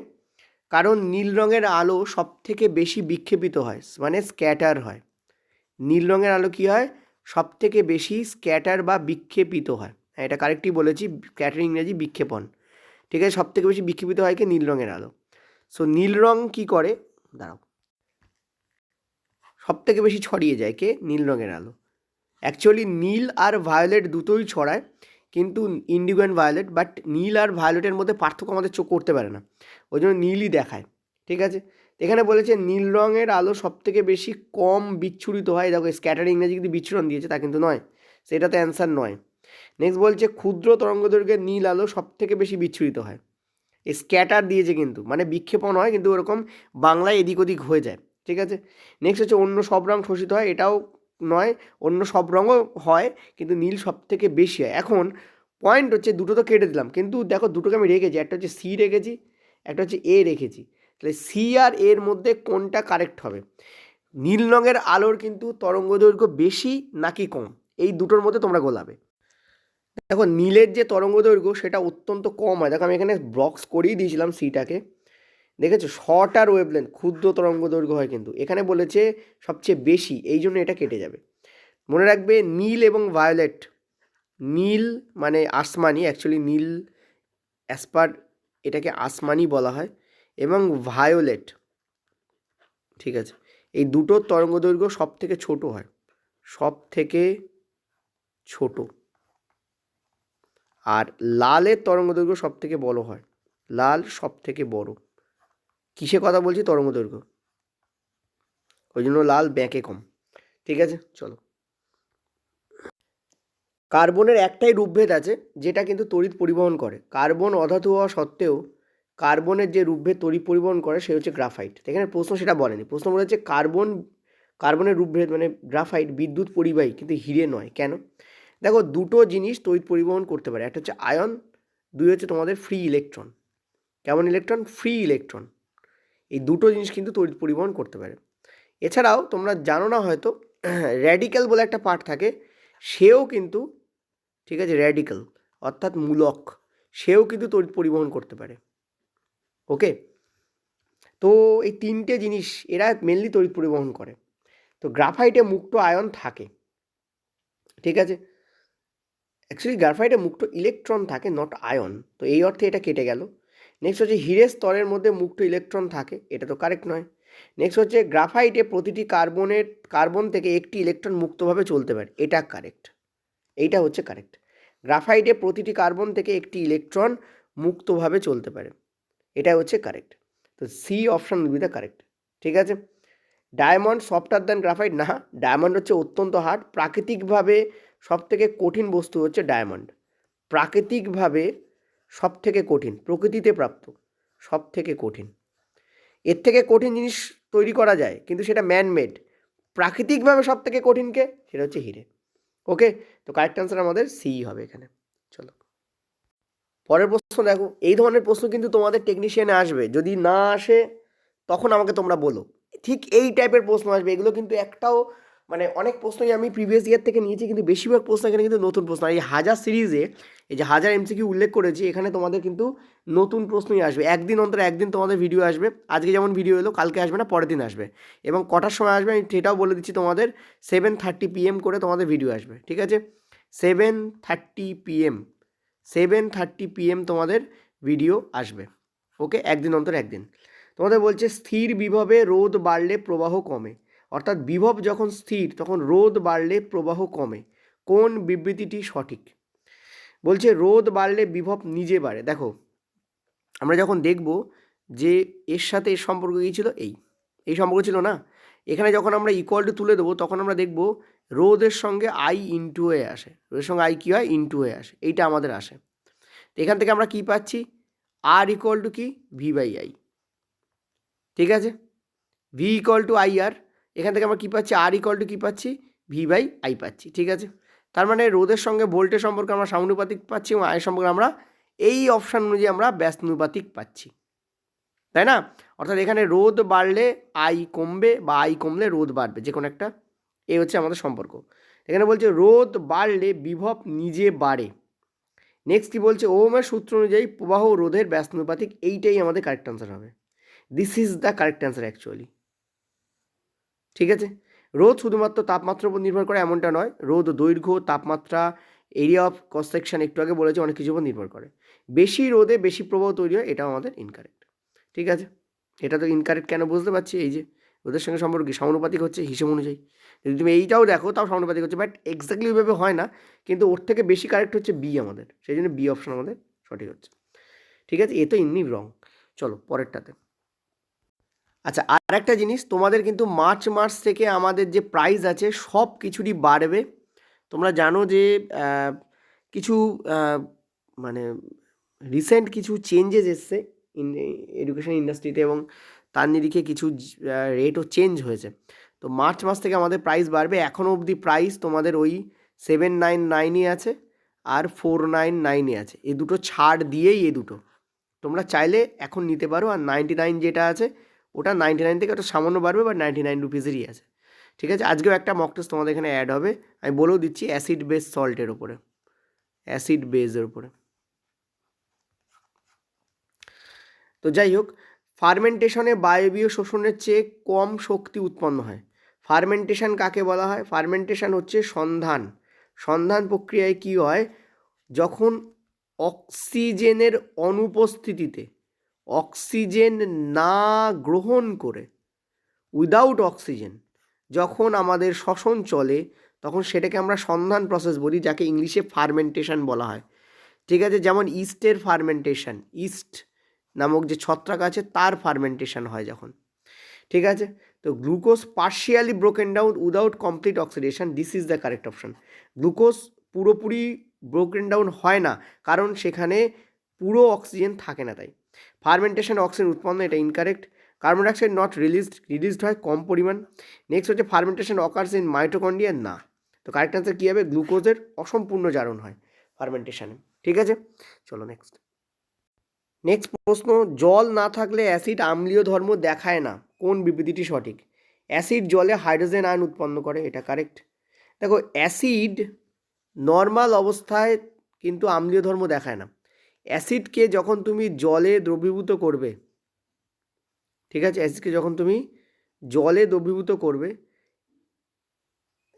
কারণ নীল রঙের আলো সব থেকে বেশি বিক্ষেপিত হয়, মানে স্ক্যাটার হয়। নীল রঙের আলো কী হয়? সব থেকে বেশি স্ক্যাটার বা বিক্ষেপিত হয়। হ্যাঁ, এটা কারেক্টই বলেছি, স্ক্যাটার ইংরেজি বিক্ষেপণ। ঠিক আছে, সব থেকে বেশি বিক্ষেপিত হয় কি? নীল রঙের আলো। সো নীল রং কী করে? দাঁড়াও, সব থেকে বেশি ছড়িয়ে যায় কে? নীল রঙের আলো। অ্যাকচুয়ালি নীল আর ভায়োলেট দুটোই ছড়ায়, কিন্তু ইন্ডিগো অ্যান্ড ভায়োলেট, বাট নীল আর ভায়োলেটের মধ্যে পার্থক্য আমাদের চোখ করতে পারে না, ওই জন্য নীলই দেখায়। ঠিক আছে, এখানে বলেছে নীল রঙের আলো সব থেকে বেশি কম বিচ্ছুরিত হয়। দেখো স্ক্যাটার ইংরেজি কিন্তু বিচ্ছুরণ দিয়েছে, তা কিন্তু নয়, সেটা তো অ্যান্সার নয়। নেক্সট বলছে ক্ষুদ্র তরঙ্গদৈর্ঘ্যের নীল আলো সব থেকে বেশি বিচ্ছুরিত হয়। এই স্ক্যাটার দিয়েছে কিন্তু, মানে বিক্ষেপণ হয়, কিন্তু ওরকম বাংলায় এদিক ওদিক হয়ে যায়। ঠিক আছে, নেক্সট হচ্ছে অন্য সব রং শোষিত হয়, এটাও নয়, অন্য সব রঙও হয়, কিন্তু নীল সব থেকে বেশি হয়। এখন পয়েন্ট হচ্ছে দুটো তো কেটে দিলাম, কিন্তু দেখো দুটোকে আমি রেখেছি, একটা হচ্ছে সি রেখেছি, একটা হচ্ছে এ রেখেছি। তাহলে সি আর এর মধ্যে কোনটা কারেক্ট হবে? নীল রঙের আলোর কিন্তু তরঙ্গ দৈর্ঘ্য বেশি নাকি কম, এই দুটোর মধ্যে তোমরা গোলাবে। দেখো নীলের যে তরঙ্গ দৈর্ঘ্য সেটা অত্যন্ত কম হয়। দেখো আমি এখানে বক্স করেই দিয়েছিলাম সিটাকে, দেখেছো শর্ট আর ওয়েভলেন্থ ক্ষুদ্র তরঙ্গ দৈর্ঘ্য হয়, কিন্তু এখানে বলেছে সবচেয়ে বেশি, এই জন্য এটা কেটে যাবে। মনে রাখবে নীল এবং ভায়োলেট, নীল মানে আসমানি, অ্যাকচুয়ালি নীল অ্যাসপার এটাকে আসমানি বলা হয়, এবং ভায়োলেট, ঠিক আছে, এই দুটোর তরঙ্গ দৈর্ঘ্য সব থেকে ছোট হয়, সব থেকে ছোট। আর লালের তরঙ্গ দৈর্ঘ্য সব থেকে বড় হয়, লাল সব থেকে বড়। কিসে কথা বলছি? তরঙ্গ দৈর্ঘ্য, ওই জন্য লাল ব্যাঁকে কম। ঠিক আছে, চলো। কার্বনের একটাই রূপভেদ আছে যেটা কিন্তু তড়িৎ পরিবহন করে। কার্বন অধাতু হওয়া সত্ত্বেও কার্বনের যে রূপভেদ তড়িৎ পরিবহন করে সে হচ্ছে গ্রাফাইট। এখানে প্রশ্ন সেটা বলেনি, প্রশ্ন বলেছে কার্বনের রূপভেদ মানে গ্রাফাইট বিদ্যুৎ পরিবাহী, কিন্তু হিরে নয়। কেন? দেখো দুটো জিনিস তড়িৎ পরিবহন করতে পারে, একটা হচ্ছে আয়ন, দুই হচ্ছে তোমাদের ফ্রি ইলেকট্রন। কেমন ইলেকট্রন? Free electron. এই দুটো জিনিস কিন্তু তড়িৎ পরিবহন করতে পারে। এছাড়াও তোমরা জানো না হয়তো, র্যাডিক্যাল বলে একটা পার্ট থাকে, সেও কিন্তু, ঠিক আছে, র্যাডিক্যাল অর্থাৎ মূলক, সেও কিন্তু তড়িৎ পরিবহন করতে পারে। ওকে, তো এই তিনটে জিনিস এরা মেনলি তড়িৎ পরিবহন করে। তো গ্রাফাইটে মুক্ত আয়ন থাকে, ঠিক আছে, অ্যাকচুয়ালি গ্রাফাইটে মুক্ত ইলেকট্রন থাকে, নট আয়ন, তো এই অর্থে এটা কেটে গেল। নেক্সট হচ্ছে হীরের স্তরের মধ্যে মুক্ত ইলেকট্রন থাকে, এটা তো কারেক্ট নয়। নেক্সট হচ্ছে গ্রাফাইটে প্রতিটি কার্বন থেকে একটি ইলেকট্রন মুক্তভাবে চলতে পারে, এটা কারেক্ট, এইটা হচ্ছে কারেক্ট। গ্রাফাইটে প্রতিটি কার্বন থেকে একটি ইলেকট্রন মুক্তভাবে চলতে পারে, এটা হচ্ছে কারেক্ট। তো C option will be the correct. ঠিক আছে। ডায়মন্ড সফটার দ্যান গ্রাফাইট, না, ডায়মন্ড হচ্ছে অত্যন্ত হার্ড। প্রাকৃতিকভাবে সব থেকে কঠিন বস্তু হচ্ছে ডায়মন্ড, প্রাকৃতিকভাবে সব থেকে কঠিন, প্রকৃতিতে প্রাপ্ত সব থেকে কঠিন। এর থেকে কঠিন জিনিস তৈরি করা যায় কিন্তু সেটা ম্যানমেড, প্রাকৃতিকভাবে সব থেকে কঠিনকে সেটা হচ্ছে হিরে। ওকে, তো কারেক্ট অ্যান্সার আমাদের সি হবে এখানে। চলো পরের প্রশ্ন দেখো। এই ধরনের প্রশ্ন কিন্তু তোমাদের টেকনিশিয়ানে আসবে, যদি না আসে তখন আমাকে তোমরা বলো। ঠিক এই টাইপের প্রশ্ন আসবে, এগুলো কিন্তু একটাও মানে অনেক প্রশ্নই আমি প্রিভিয়াস ইয়ার থেকে নিয়েছি, কিন্তু বেশিরভাগ প্রশ্ন এখানে কিন্তু নতুন প্রশ্ন। আর এই হাজার সিরিজে এই যে হাজার এমসিকিউ উল্লেখ করেছি, এখানে তোমাদের কিন্তু নতুন প্রশ্নই আসবে, একদিন অন্তর একদিন তোমাদের ভিডিও আসবে। আজকে যেমন ভিডিও এলো, কালকে আসবে না, পরের দিন আসবে। এবং কটার সময় আসবে আমি সেটাও বলে দিচ্ছি তোমাদের, 7:30 PM করে তোমাদের ভিডিও আসবে। ঠিক আছে, 7:30 PM, 7:30 PM তোমাদের ভিডিও আসবে। ওকে, একদিন অন্তর একদিন। তোমাদের বলছে স্থির বিভবে রোধ বাড়লে প্রবাহ কমে, অর্থাৎ বিভব যখন স্থির তখন রোধ বাড়লে প্রবাহ কমে, কোন বিবৃতিটি সঠিক? বলছে রোধ বাড়লে বিভব নিজে বাড়ে। দেখো আমরা যখন দেখব যে এর সাথে এর সম্পর্ক কী ছিল, এই সম্পর্ক ছিল না, এখানে যখন আমরা ইকুয়াল টু তুলে দেবো তখন আমরা দেখব রোধের সঙ্গে আই ইনটু হয়ে আসে, রোধের সঙ্গে আই কী হয়, ইনটু হয়ে আসে, এইটা আমাদের আসে। তো এখান থেকে আমরা কী পাচ্ছি, আর ইকুয়াল টু কি, ভি বাই আই। ঠিক আছে, ভি ইকুয়াল টু আই আর, এখান থেকে আমরা কী পাচ্ছি, আর ইকুয়াল টু কী পাচ্ছি, ভি বাই আই পাচ্ছি। ঠিক আছে, তার মানে রোধের সঙ্গে ভোল্টেজ সম্পর্কে আমরা সমানুপাতিক পাচ্ছি এবং আয়ের সম্পর্কে আমরা এই অপশান অনুযায়ী আমরা ব্যস্তানুপাতিক পাচ্ছি, তাই না? অর্থাৎ এখানে রোধ বাড়লে আই কমবে বা আই কমলে রোধ বাড়বে, যে কোনো একটা, এই হচ্ছে আমাদের সম্পর্ক। এখানে বলছে রোধ বাড়লে বিভব নিজে বাড়ে। নেক্সট কী বলছে, ওহমের সূত্র অনুযায়ী প্রবাহ রোধের ব্যস্তানুপাতিক, এইটাই আমাদের কারেক্ট অ্যান্সার হবে। This is the correct answer actually. ঠিক আছে, রোধ শুধুমাত্র তাপমাত্রার উপর নির্ভর করে এমনটা নয়, রোধ দৈর্ঘ্য, তাপমাত্রা, এরিয়া অফ ক্রস সেকশন, একটু আগে বলেছে, অনেক কিছুর উপর নির্ভর করে। বেশি রোধে বেশি প্রবাহ তৈরি হয়, এটাও আমাদের ইনকারেক্ট। ঠিক আছে, এটা তো ইনকারেক্ট কেন বুঝতে পারছি, এই যে রোধের সঙ্গে সম্পর্ক কি, সমানুপাতিক হচ্ছে হিসেব অনুযায়ী। যদি তুমি এইটাও দেখো তাও সমানুপাতিক হচ্ছে, বাট এক্স্যাক্টলি ওইভাবে হয় না, কিন্তু ওর থেকে বেশি কারেক্ট হচ্ছে বি আমাদের, সেই জন্য বি অপশন আমাদের সঠিক হচ্ছে। ঠিক আছে, এ তো এমনি রং। চলো পরেরটাতে। আচ্ছা, আর একটা জিনিস, তোমাদের কিন্তু মার্চ মাস থেকে আমাদের যে প্রাইস আছে সব কিছুরই বাড়বে। তোমরা জানো যে কিছু মানে রিসেন্ট কিছু চেঞ্জেস এসছে এডুকেশন ইন্ডাস্ট্রিতে, এবং তার নিরিখে কিছু রেটও চেঞ্জ হয়েছে। তো মার্চ মাস থেকে আমাদের প্রাইস বাড়বে। এখনও অবধি প্রাইস তোমাদের ওই 799-ই আছে আর 499-এ আছে। এই দুটো ছাড় দিয়েই এই দুটো তোমরা চাইলে এখন নিতে পারো। আর 99 যেটা আছে ওটা 99 থেকে ওটা সামান্য বাড়বে, বা 99 রুপিসেরই আছে। ঠিক আছে, আজকেও একটা মক টেস্ট তোমাদের এখানে অ্যাড হবে, আমি বলেও দিচ্ছি, অ্যাসিড বেস সল্টের ওপরে, অ্যাসিড বেসের ওপরে। তো যাই হোক, ফার্মেন্টেশনে বায়বীয় শোষণের চেয়ে কম শক্তি উৎপন্ন হয়। ফার্মেন্টেশন কাকে বলা হয়? ফার্মেন্টেশন হচ্ছে সন্ধান। সন্ধান প্রক্রিয়ায় কি হয়, যখন অক্সিজেনের অনুপস্থিতিতে, অক্সিজেন না গ্রহণ করে, উইদাউট অক্সিজেন যখন আমাদের শ্বসন চলে, তখন সেটাকে আমরা সন্ধান প্রসেস বলি, যাকে ইংলিশে ফার্মেন্টেশন বলা হয়। ঠিক আছে, যেমন ইস্টের ফার্মেন্টেশন, ইস্ট নামক যে ছত্রাক আছে তার ফার্মেন্টেশন হয় যখন। ঠিক আছে, তো glucose partially broken down without complete oxidation, this is the correct option. Glucose পুরোপুরি ব্রোকেন ডাউন হয় না, কারণ সেখানে পুরো অক্সিজেন থাকে না, তাই ফার্মেন্টেশন অক্সিজেন উৎপন্ন, এটা incorrect. Carbon dioxide not released হয় কম পরিমাণ। নেক্সট হচ্ছে ফার্মেন্টেশন অকার্স ইন মাইটোকন্ড্রিয়া, না। তো কারেক্ট অ্যান্সার কী হবে? গ্লুকোজের অসম্পূর্ণ জারণ হয় ফার্মেন্টেশনে। ঠিক আছে, চলো নেক্সট প্রশ্ন, জল না থাকলে অ্যাসিড আম্লীয় ধর্ম দেখায় না, কোন বিবৃতিটি সঠিক? অ্যাসিড জলে হাইড্রোজেন আয়ন উৎপন্ন করে, এটা কারেক্ট। দেখো, অ্যাসিড নর্মাল অবস্থায় কিন্তু আম্লীয় ধর্ম দেখায় না। অ্যাসিডকে যখন তুমি জলে দ্রবীভূত করবে, ঠিক আছে, অ্যাসিডকে যখন তুমি জলে দ্রবীভূত করবে,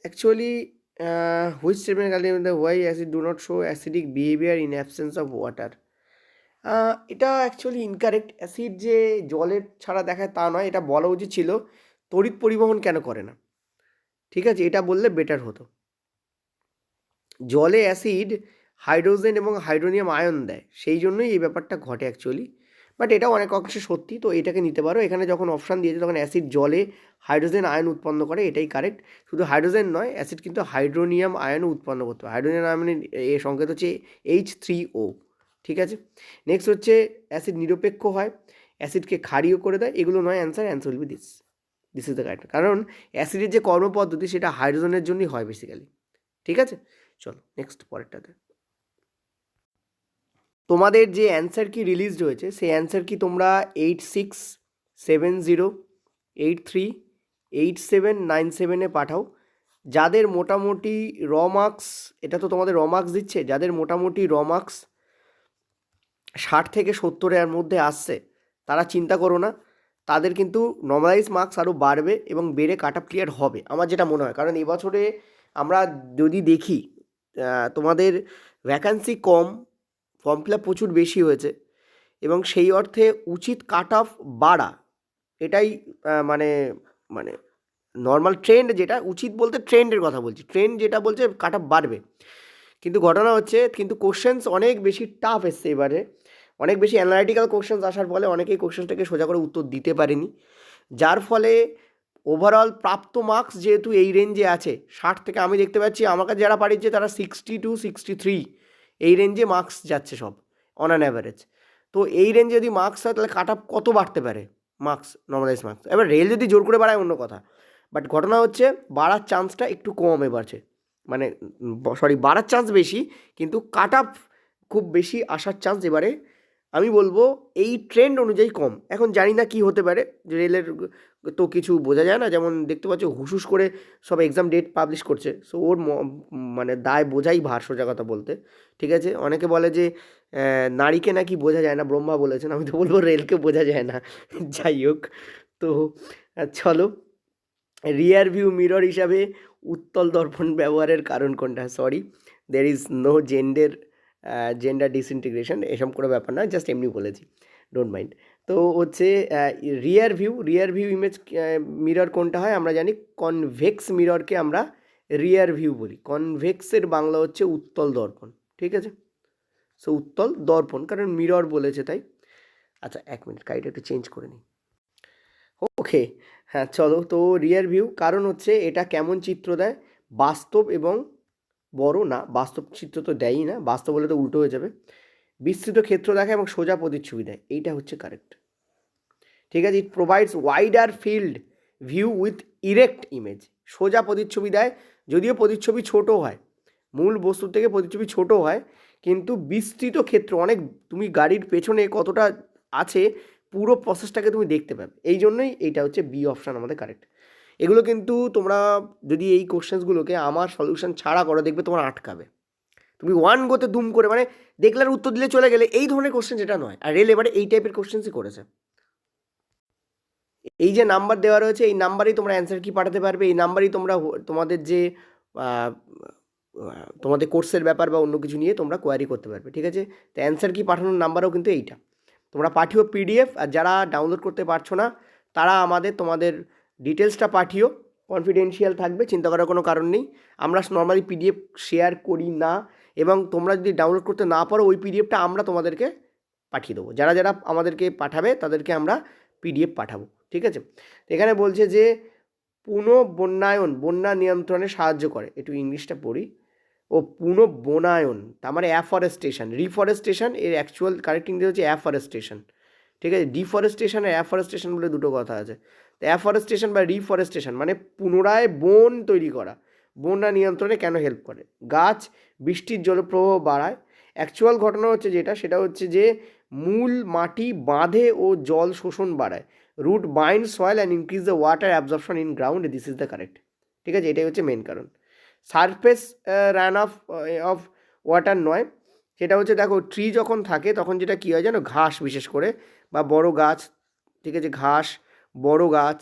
actually which statement why acid do not show acidic behaviour in absence of water? এটা অ্যাকচুয়ালি ইনকারেক্ট। অ্যাসিড যে জলের ছাড়া দেখায় তা নয়, এটা বলা উচিত ছিল তড়িৎ পরিবহন কেন করে না। ঠিক আছে, এটা বললে বেটার হতো। জলে অ্যাসিড হাইড্রোজেন এবং হাইড্রোনিয়াম আয়ন দেয়, সেই জন্যই এই ব্যাপারটা ঘটে অ্যাকচুয়ালি। বাট এটাও অনেক অংশে সত্যি, তো এটাকে নিতে পারো। এখানে যখন অপশান দিয়েছে তখন অ্যাসিড জলে হাইড্রোজেন আয়ন উৎপন্ন করে, এটাই কারেক্ট। শুধু হাইড্রোজেন নয়, অ্যাসিড কিন্তু হাইড্রোনিয়াম আয়নও উৎপন্ন করতে পারে। হাইড্রোনিয়াম আয়নের এ সংকেত হচ্ছে H3O। ঠিক আছে, নেক্সট হচ্ছে অ্যাসিড নিরপেক্ষ হয়, অ্যাসিডকে ক্ষারীয় করে দেয়, এগুলো নয় answer will be this is the correct. কারণ অ্যাসিডের যে কর্মপদ্ধতি সেটা হাইড্রোজেনের জন্যই হয় বেসিক্যালি। ঠিক আছে, চলো নেক্সট পরেরটাতে। তোমাদের যে অ্যান্সার কি রিলিজড হয়েছে, সেই অ্যান্সার কি তোমরা 8670838797 পাঠাও। যাদের মোটামুটি মার্কস, এটা তো তোমাদের মার্কস দিচ্ছে, যাদের মোটামুটি মার্কস 60 থেকে 70-এর মধ্যে আসছে, তারা চিন্তা করো না, তাদের কিন্তু নর্মালাইজ মার্কস আরও বাড়বে এবং বেড়ে কাট অফ ক্লিয়ার হবে, আমার যেটা মনে হয়। কারণ এবছরে আমরা যদি দেখি, তোমাদের ভ্যাকান্সি কম, ফর্ম ফিল আপ প্রচুর বেশি হয়েছে, এবং সেই অর্থে উচিত কাট অফ বাড়া, এটাই মানে মানে নর্মাল ট্রেন্ড, যেটা উচিত বলতে ট্রেন্ডের কথা বলছি, ট্রেন্ড যেটা বলছে কাট অফ বাড়বে। কিন্তু ঘটনা হচ্ছে, কিন্তু কোশ্চেন্স অনেক বেশি টাফ এসছে এবারে, অনেক বেশি অ্যানালাইটিক্যাল কোশ্চেন্স আসার ফলে অনেকেই কোশ্চেন্সটাকে সোজা করে উত্তর দিতে পারেনি, যার ফলে ওভারঅল প্রাপ্ত মার্কস যেহেতু এই রেঞ্জে আছে 60 থেকে, আমি দেখতে পাচ্ছি আমার কাছে যারা পাঠিয়েছে তারা 60 to 63 এই রেঞ্জে মার্কস যাচ্ছে সব অন অ্যান অ্যাভারেজ। তো এই রেঞ্জে যদি মার্কস হয় তাহলে কাট অফ কত বাড়তে পারে মার্কস, নর্মালাইজ মার্কস। এবার রেল যদি জোর করে বাড়ায় অন্য কথা, বাট ঘটনা হচ্ছে বাড়ার চান্সটা একটু কম এবারছে, মানে বাড়ার চান্স বেশি, কিন্তু কাট অফ খুব বেশি আসার চান্স এবারে আমি বলবো এই ট্রেন্ড অনুযায়ী কম। এখন জানি না কি হতে পারে, যে রেলের তো কিছু বোঝা যায় না, যেমন দেখতে পাচ্ছ হুসুস করে সব এক্সাম ডেট পাবলিশ করছে, সো ওর মানে দায় বোঝাই ভার, সোজা কথা বলতে। ঠিক আছে, অনেকে বলে যে নারীকে নাকি বোঝা যায় না, ব্রহ্মা বলেছেন, আমি তো বলবো রেলকে বোঝা যায় না। যাই হোক, তো চলো, রিয়ার ভিউ মিরর হিসাবে উত্তল দর্পণ ব্যবহারের কারণ কোনটা? Sorry, there is no gender disintegration, এসব কোনো ব্যাপার না, জাস্ট এমনি বলেছি, ডোন্ট মাইন্ড। তো হচ্ছে রিয়ার ভিউ ইমেজ মিরর কোনটা হয়? আমরা জানি কনভেক্স মিররকে আমরা রিয়ার ভিউ বলি, কনভেক্সের বাংলা হচ্ছে উত্তল দর্পণ। ঠিক আছে, সো উত্তল দর্পণ, কারণ মিরর বলেছে তাই। আচ্ছা, 1 মিনিট, কাইটা একটু চেঞ্জ করে নিই। ওকে, হ্যাঁ চলো, তো রিয়ার ভিউ কারণ হচ্ছে এটা কেমন চিত্র দেয়? বাস্তব এবং বড় না, বাস্তব চিত্র তো দেয়ই না, বাস্তব বলে তো উল্টো হয়ে যাবে। বিস্তৃত ক্ষেত্র দেখায় এবং সোজা প্রতিচ্ছবি দেয়, এইটা হচ্ছে কারেক্ট। ঠিক আছে, ইট provides wider field view with erect image, সোজা প্রতিচ্ছবি দেয়, যদিও প্রতিচ্ছবি ছোট হয়, মূল বস্তু থেকে প্রতিচ্ছবি ছোট হয়, কিন্তু বিস্তৃত ক্ষেত্র অনেক, তুমি গাড়ির পেছনে কতটা আছে পুরো প্রসেসটাকে তুমি দেখতে পাবে। এই জন্যই এইটা হচ্ছে বি অপশান আমাদের কারেক্ট। এগুলো কিন্তু তোমরা যদি এই কোশ্চেন্সগুলোকে আমার সলিউশন ছাড়া করো, দেখবে তোমার আটকাবে। তুমি ওয়ান গোতে দুম করে মানে দেখলার উত্তর দিলে চলে গেলে, এই ধরনের কোশ্চেন যেটা নয়। আর রেল এবারে এই টাইপের কোশ্চেন্সই করেছে। এই যে নাম্বার দেওয়া রয়েছে, এই নাম্বারেই তোমরা অ্যান্সার কি পাঠাতে পারবে, এই নাম্বারেই তোমরা তোমাদের যে তোমাদের কোর্সের ব্যাপার বা অন্য কিছু নিয়ে তোমরা কোয়ারি করতে পারবে, ঠিক আছে। তো অ্যান্সার কি পাঠানোর নাম্বারও কিন্তু এইটা। তোমরা পাঠিও পিডিএফ, আর যারা ডাউনলোড করতে পারছো না তারা তোমাদের ডিটেলসটা পাঠিও, কনফিডেন্সিয়াল থাকবে, চিন্তা করার কোনো কারণ নেই। আমরা নর্মালি পিডিএফ শেয়ার করি না, এবং তোমরা যদি ডাউনলোড করতে না পারো ওই পিডিএফটা আমরা তোমাদেরকে পাঠিয়ে দেবো। যারা যারা আমাদেরকে পাঠাবে তাদেরকে আমরা পিডিএফ পাঠাবো, ঠিক আছে। এখানে বলছে যে পুনঃবন্যায়ন বন্যা নিয়ন্ত্রণে সাহায্য করে, একটু ইংলিশটা পড়ি। ও পুনঃবনায়ন তার মানে অ্যাফরেস্টেশন, রিফরেস্টেশন, এর অ্যাকচুয়াল কারেক্ট ইংরেজি হচ্ছে অ্যাফরেস্টেশন, ঠিক আছে। ডিফরেস্টেশন আর অ্যাফরেস্টেশন বলে দুটো কথা আছে। তো অ্যাফরেস্টেশন বা রিফরেস্টেশন মানে পুনরায় বন তৈরি করা, বন্যা নিয়ন্ত্রণে কেন হেল্প করে? গাছ বৃষ্টির জলপ্রবাহ বাড়ায়। অ্যাকচুয়াল ঘটনা হচ্ছে যেটা, সেটা হচ্ছে যে মূল মাটি বাঁধে ও জল শোষণ বাড়ায়। Root bind soil and increase the water absorption in ground, this is the correct, ঠিক আছে। এটাই হচ্ছে মেন কারণ। সারফেস রান অফ ওয়াটার নয়, সেটা হচ্ছে দেখো ট্রি যখন থাকে তখন যেটা কী হয় জানো, ঘাস বিশেষ করে বা বড় গাছ, ঠিক আছে, ঘাস বড় গাছ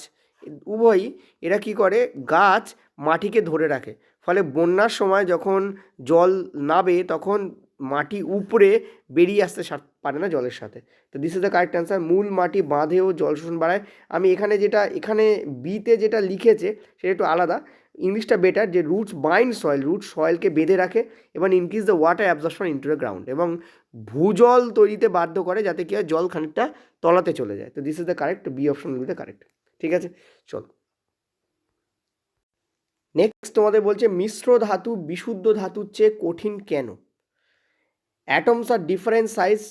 উভয়ই এরা কি করে, গাছ মাটিকে ধরে রাখে, ফলে বন্যার সময় যখন জল নাবে তখন মাটি উপরে বেরিয়ে আসতে পারে না জলের সাথে। তো this is the correct answer, মূল মাটি বাঁধেও জল শোষণ বাড়ায়। আমি এখানে বিতে যেটা লিখেছে সেটা একটু আলাদা, ইংলিশটা বেটার, যে রুটস বাইন্ড সয়েল, রুট সয়েলকে বেঁধে রাখে এবং increase the water absorption into the ground, এবং ভূজল তৈরিতে বাধ্য করে যাতে কি হয় জল খানিকটা তলাতে চলে যায়। তো this is the correct, B option will be the correct, ঠিক আছে। চল নেক্সট তোমাদের বলছে মিশ্র ধাতু বিশুদ্ধ ধাতুর চেয়ে কঠিন কেন? অ্যাটমস আর ডিফারেন্ট সাইজ,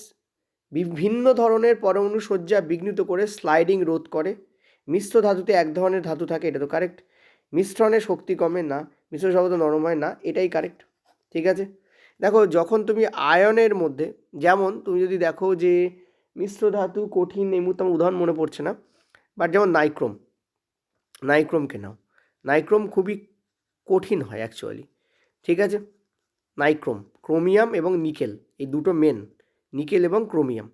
বিভিন্ন ধরনের পরমাণু সজ্জা বিঘ্নিত করে স্লাইডিং রোধ করে। মিশ্র ধাতুতে এক ধরনের ধাতু থাকে, এটা তো কারেক্ট। মিশ্রণে শক্তি কমে না, মিশ্র শব্দ নরম হয় না, এটাই কারেক্ট, ঠিক আছে। দেখো যখন তুমি আয়নের মধ্যে, যেমন তুমি যদি দেখো যে মিশ্র ধাতু কঠিন, এই মুহূর্তে আমার উদাহরণ মনে পড়ছে না, বাট যেমন নাইক্রোমকে নাও, নাইক্রোম খুবই কঠিন হয় অ্যাকচুয়ালি, ঠিক আছে। ক্রোমিয়াম এবং নিকেল, এই দুটো মেন, নিকেল এবং ক্রোমিয়াম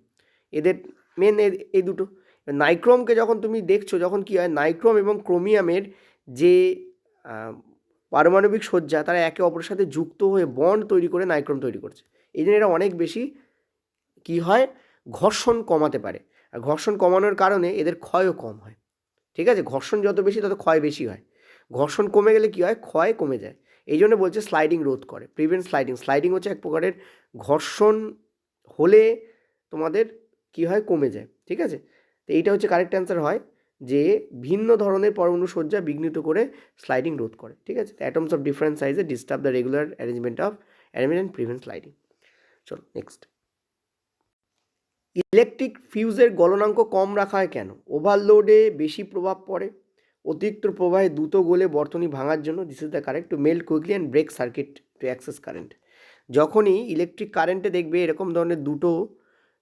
এদের মেন, এই দুটো। নাইক্রোমকে যখন তুমি দেখছো, যখন কী হয় নাইক্রোম এবং ক্রোমিয়ামের যে পারমাণবিক সজ্জা তারা একে অপরের সাথে যুক্ত হয়ে বন্ড তৈরি করে নাইক্রোম তৈরি করছে, এই জন্য এরা অনেক বেশি কী হয়, ঘর্ষণ কমাতে পারে। আর ঘর্ষণ কমানোর কারণে এদের ক্ষয়ও কম হয়, ঠিক আছে। ঘর্ষণ যত বেশি তত ক্ষয় বেশি হয়, ঘর্ষণ কমে গেলে কী হয়, ক্ষয় কমে যায়। এই জন্য বলছে স্লাইডিং রোধ করে, প্রিভেন্ট স্লাইডিং হচ্ছে এক প্রকারের ঘর্ষণ হলে তোমাদের কি হয়, কমে যায়, ঠিক আছে। তো এইটা হচ্ছে কারেক্ট অ্যান্সার হয় যে ভিন্ন ধরনের পরমাণু সজ্জা বিঘ্নিত করে স্লাইডিং রোধ করে, ঠিক আছে। অ্যাটমস অফ ডিফারেন্ট সাইজে disturb the regular arrangement and prevent sliding. চলো নেক্সট, ইলেকট্রিক ফিউজের গলনাঙ্ক কম রাখা হয় কেন? ওভারলোডে বেশি প্রভাব পড়ে, অতিরিক্ত প্রবাহে দ্রুত গলে বর্তনী ভাঙার জন্য, this is the correct, to melt quickly and break circuit to access current. যখনই ইলেকট্রিক কারেন্টে দেখবে এরকম ধরনের দুটো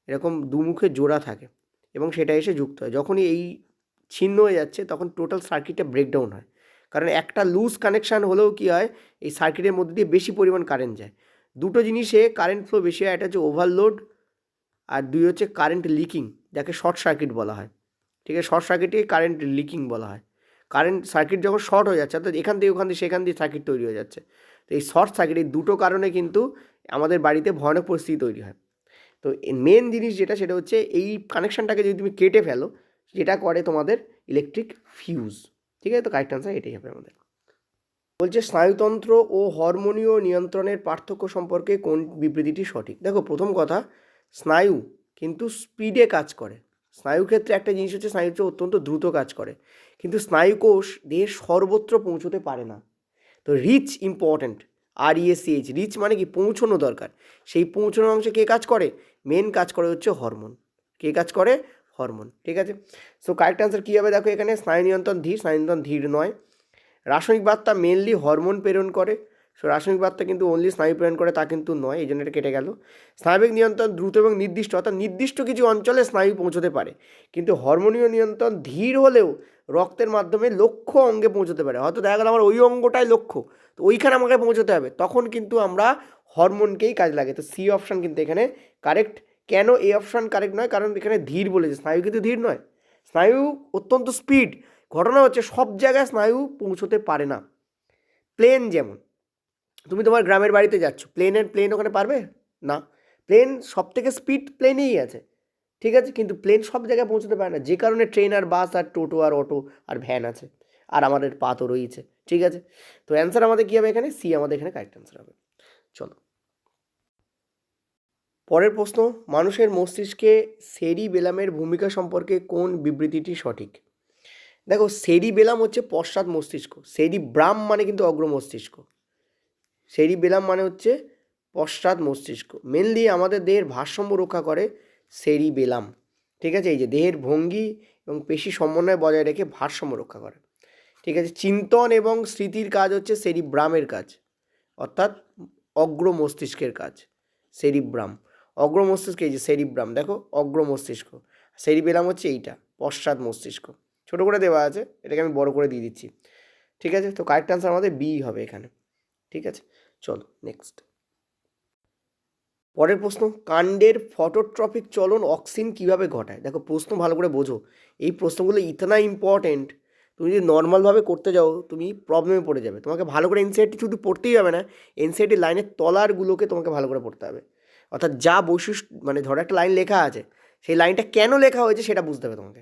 এরকম দুমুখে জোড়া থাকে এবং সেটা এসে যুক্ত হয়, যখনই এই ছিন্ন হয়ে যাচ্ছে তখন টোটাল সার্কিটটা ব্রেকডাউন হয়, কারণ একটা লুজ কানেকশান হলেও কী হয়, এই সার্কিটের মধ্যে দিয়ে বেশি পরিমাণ কারেন্ট যায়। দুটো জিনিসে কারেন্ট ফ্লো বেশি হয়, একটা হচ্ছে ওভারলোড আর দুই হচ্ছে কারেন্ট লিকিং, যাকে শর্ট সার্কিট বলা হয়, ঠিক আছে। শর্ট সার্কিটে কারেন্ট লিকিং বলা হয়। কারেন্ট সার্কিট যখন শর্ট হয়ে যাচ্ছে, অর্থাৎ এখান থেকে ওখান দিয়ে সেখান দিয়ে সার্কিট তৈরি হয়ে যাচ্ছে, তো এই শর্ট সার্কিট, এই দুটো কারণে কিন্তু আমাদের বাড়িতে ভয়ানক পরিস্থিতি তৈরি হয়। তো মেন জিনিস যেটা, সেটা হচ্ছে এই কানেকশানটাকে যদি তুমি কেটে ফেলো, যেটা করে তোমাদের ইলেকট্রিক ফিউজ, ঠিক আছে। তো কারেক্ট আনসার এটাই হবে আমাদের। বলছে স্নায়ুতন্ত্র ও হরমোনীয় নিয়ন্ত্রণের পার্থক্য সম্পর্কে কোন বিবৃতিটি সঠিক? দেখো প্রথম কথা, স্নায়ু কিন্তু স্পিডে কাজ করে। স্নায়ু ক্ষেত্রে একটা জিনিস হচ্ছে, স্নায়ু হচ্ছে অত্যন্ত দ্রুত কাজ করে, কিন্তু স্নায়ুকোষ দেহের সর্বত্র পৌঁছতে পারে না। তো রিচ ইম্পর্ট্যান্ট, REACH, রিচ মানে কি, পৌঁছানো দরকার। সেই পৌঁছানোর অংশে কে কাজ করে? মেন কাজ করে হচ্ছে হরমোন। কে কাজ করে? হরমোন। ঠিক আছে, সো কারেক্ট অ্যান্সার কী হবে দেখো এখানে, স্নায়ু নিয়ন্ত্রণ ধীর, স্নায়ু নিয়ন্ত্রণ ধীর নয়। রাসায়নিক বার্তা মেনলি হরমোন প্রেরণ করে, সো রাসায়নিক বার্তা কিন্তু অনলি স্নায়ু প্রেরণ করে তা কিন্তু নয়, এই জন্য এটা কেটে গেল। স্নায়বিক নিয়ন্ত্রণ দ্রুত এবং নির্দিষ্ট, অর্থাৎ নির্দিষ্ট কিছু অঞ্চলে স্নায়ু পৌঁছতে পারে, কিন্তু হরমোনীয় নিয়ন্ত্রণ ধীর হলেও রক্তের মাধ্যমে লক্ষ্য অঙ্গে পৌঁছতে পারে। হয়তো দেখা গেল আমার ওই অঙ্গটাই লক্ষ্য, তো ওইখানে আমাকে পৌঁছতে হবে, তখন কিন্তু আমরা হরমোনকেই কাজ লাগে। তো সি অপশান কিন্তু এখানে কারেক্ট। কেন এ অপশান কারেক্ট নয়, কারণ এখানে ধীর বলেছে, স্নায়ু কিন্তু ধীর নয়, স্নায়ু অত্যন্ত স্পিড। ঘটনা হচ্ছে সব জায়গায় স্নায়ু পৌঁছতে পারে না। প্লেন যেমন, তুমি তোমার গ্রামের বাড়িতে যাচ্ছ, প্লেন ওখানে পারবে না, প্লেন সব থেকে স্পিড প্লেনেই আছে, ঠিক আছে, কিন্তু প্লেন সব জায়গায় পৌঁছতে পারে না, যে কারণে ট্রেন আর বাস আর টোটো আর অটো আর ভ্যান আছে, আর আমাদের পা তো রয়েছে। ঠিক আছে, তো অ্যান্সার আমাদের কী হবে এখানে, সি আমাদের এখানে কারেক্ট অ্যান্সার হবে। চলো পরের প্রশ্ন, মানুষের মস্তিষ্কে সেরিবেলামের ভূমিকা সম্পর্কে কোন বিবৃতিটি সঠিক? দেখো সেরিবেলাম হচ্ছে পশ্চাৎ মস্তিষ্ক, সেরিব্রাম মানে কিন্তু অগ্র মস্তিষ্ক, সেরিবেলাম মানে হচ্ছে পশ্চাৎ মস্তিষ্ক। মেনলি আমাদের দেহের ভারসাম্য রক্ষা করে সেরিবেলাম। ঠিক আছে, এই যে দেহের ভঙ্গি এবং পেশি সমন্বয় বজায় রেখে ভারসাম্য রক্ষা করে। ঠিক আছে, চিন্তন এবং স্মৃতির কাজ হচ্ছে সেরিব্রামের কাজ, অর্থাৎ অগ্র মস্তিষ্কের কাজ সেরিব্রাম। অগ্র মস্তিষ্ক এই যে সেরিব্রাম, দেখো অগ্র মস্তিষ্ক, সেরিবেলাম হচ্ছে এইটা পশ্চাৎ মস্তিষ্ক। ছোটো করে দেওয়া আছে, এটাকে আমি বড় করে দিয়ে দিচ্ছি। ঠিক আছে, তো কারেক্ট আনসার আমাদের বি হবে এখানে। ঠিক আছে, চলো নেক্সট। পরের প্রশ্ন, কাণ্ডের ফটোট্রপিক চলন অক্সিন কীভাবে ঘটায়? দেখো প্রশ্ন ভালো করে বোঝো, এই প্রশ্নগুলো ইতনা ইম্পর্টেন্ট, তুমি যদি নর্মালভাবে করতে যাও তুমি প্রবলেমে পড়ে যাবে। তোমাকে ভালো করে এনসিআরটি শুধু পড়তেই হবে না, এনসিআরটি লাইনের তলারগুলোকে তোমাকে ভালো করে পড়তে হবে, অর্থাৎ যা বৈশিষ্ট্য, মানে ধরো একটা লাইন লেখা আছে, সেই লাইনটা কেন লেখা হয়েছে সেটা বুঝতে হবে তোমাকে।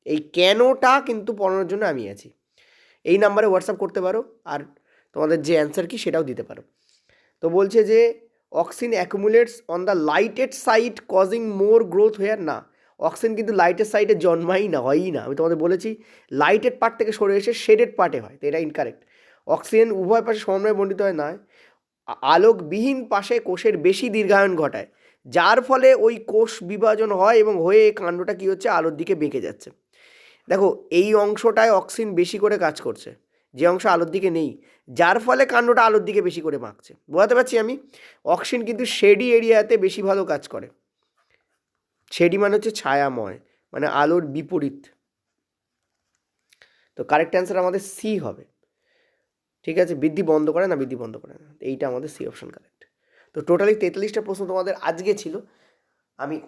এই কেনটা কিন্তু পড়ানোর জন্য আমি আছি। এই নাম্বারে হোয়াটসঅ্যাপ করতে পারো, আর তোমাদের যে অ্যান্সার কি সেটাও দিতে পারো। তো বলছে যে auxin accumulates on the lighted side causing more growth here, না, অক্সিন কিন্তু লাইটের সাইডে জন্মাই না, হয়ই না। আমি তোমাদের বলেছি লাইটেড পার্ট থেকে সরে এসে শেডেড পার্টে হয়, তো এটা ইনকারেক্ট। অক্সিজেন উভয় পাশে সমন্বয়ে বণ্টিত হয় না, আলোকবিহীন পাশে কোষের বেশি দীর্ঘায়ন ঘটায়, যার ফলে ওই কোষ বিভাজন হয় এবং হয়ে এই কাণ্ডটা কী হচ্ছে, আলোর দিকে বেঁকে যাচ্ছে। দেখো এই অংশটায় অক্সিজেন বেশি করে কাজ করছে, যে অংশ আলোর দিকে নেই, যার ফলে কাণ্ডটা আলোর দিকে বেশি করে বাঁকছে। বোঝাতে পারছি আমি? অক্সিজেন কিন্তু শেডি এরিয়াতে বেশি ভালো কাজ করে। শেডি মানে হচ্ছে ছায়াময়, মানে আলোর বিপরীত। তো কারেক্ট অ্যান্সার আমাদের সি হবে। ঠিক আছে, বৃদ্ধি বন্ধ করে না, বৃদ্ধি বন্ধ করে না, এইটা আমাদের সি অপশন কারেক্ট। তো টোটালি 43টা প্রশ্ন তোমাদের আজকে ছিল।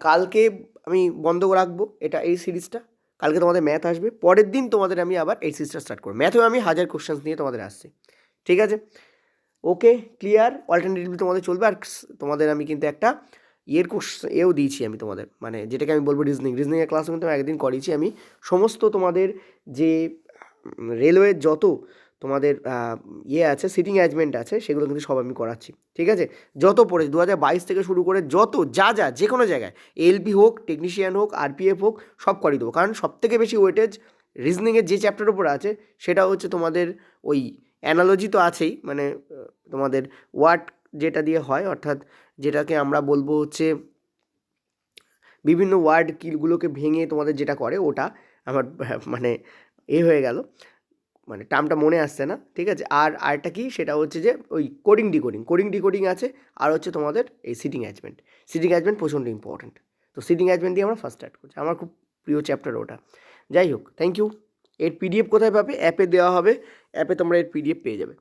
কালকে আমি বন্ধ রাখবো এটা, এই সিরিজটা। কালকে তোমাদের ম্যাথ আসবে, পরের দিন তোমাদের আমি আবার এই সিরিজটা স্টার্ট করবো। ম্যাথেও আমি 1000 কোশ্চেন্স নিয়ে তোমাদের আসছি। ঠিক আছে, ওকে, ক্লিয়ার। অল্টারনেটিভলি তোমাদের চলবে। আর তোমাদের আমি কিন্তু একটা এও দিয়েছি আমি তোমাদের, মানে যেটাকে আমি বলবো রিজনিংয়ের ক্লাসও কিন্তু আমি একদিন করিয়েছি। আমি সমস্ত তোমাদের যে রেলওয়ের যত তোমাদের আছে, সিটিং অ্যারেঞ্জমেন্ট আছে, সেগুলো কিন্তু সব আমি করাচ্ছি। ঠিক আছে, যত পড়েছি 2022 থেকে শুরু করে যত যা যে কোনো জায়গায়, এলপি হোক, টেকনিশিয়ান হোক, আরপিএফ হোক, সব করিয়ে দেবো। কারণ সবথেকে বেশি ওয়েটেজ রিজনিংয়ের যে চ্যাপ্টার উপর আছে সেটা হচ্ছে তোমাদের ওই অ্যানালজি তো আছেই, মানে তোমাদের ওয়ার্ড যেটা দিয়ে হয়, অর্থাৎ যেটাকে আমরা বলবো হচ্ছে বিভিন্ন ওয়ার্ড কিলগুলোকে ভেঙে তোমাদের যেটা করে, ওটা আমার মানে হয়ে গেল, মানে টার্মটা মনে আসছে না। ঠিক আছে, আর আরেকটা কি, সেটা হচ্ছে যে ওই কোডিং ডিকোডিং আছে, আর হচ্ছে তোমাদের এই সিটিং অ্যারেঞ্জমেন্ট প্রচণ্ড ইম্পর্ট্যান্ট। তো সিটিং অ্যারেঞ্জমেন্ট দিয়ে আমরা ফার্স্ট স্টার্ট করছি, আমার খুব প্রিয় চ্যাপ্টার ওটা। যাই হোক, থ্যাংক ইউ। এর পিডিএফ কোথায় পাবে? অ্যাপে দেওয়া হবে, অ্যাপে তোমরা এর পিডিএফ পেয়ে যাবে।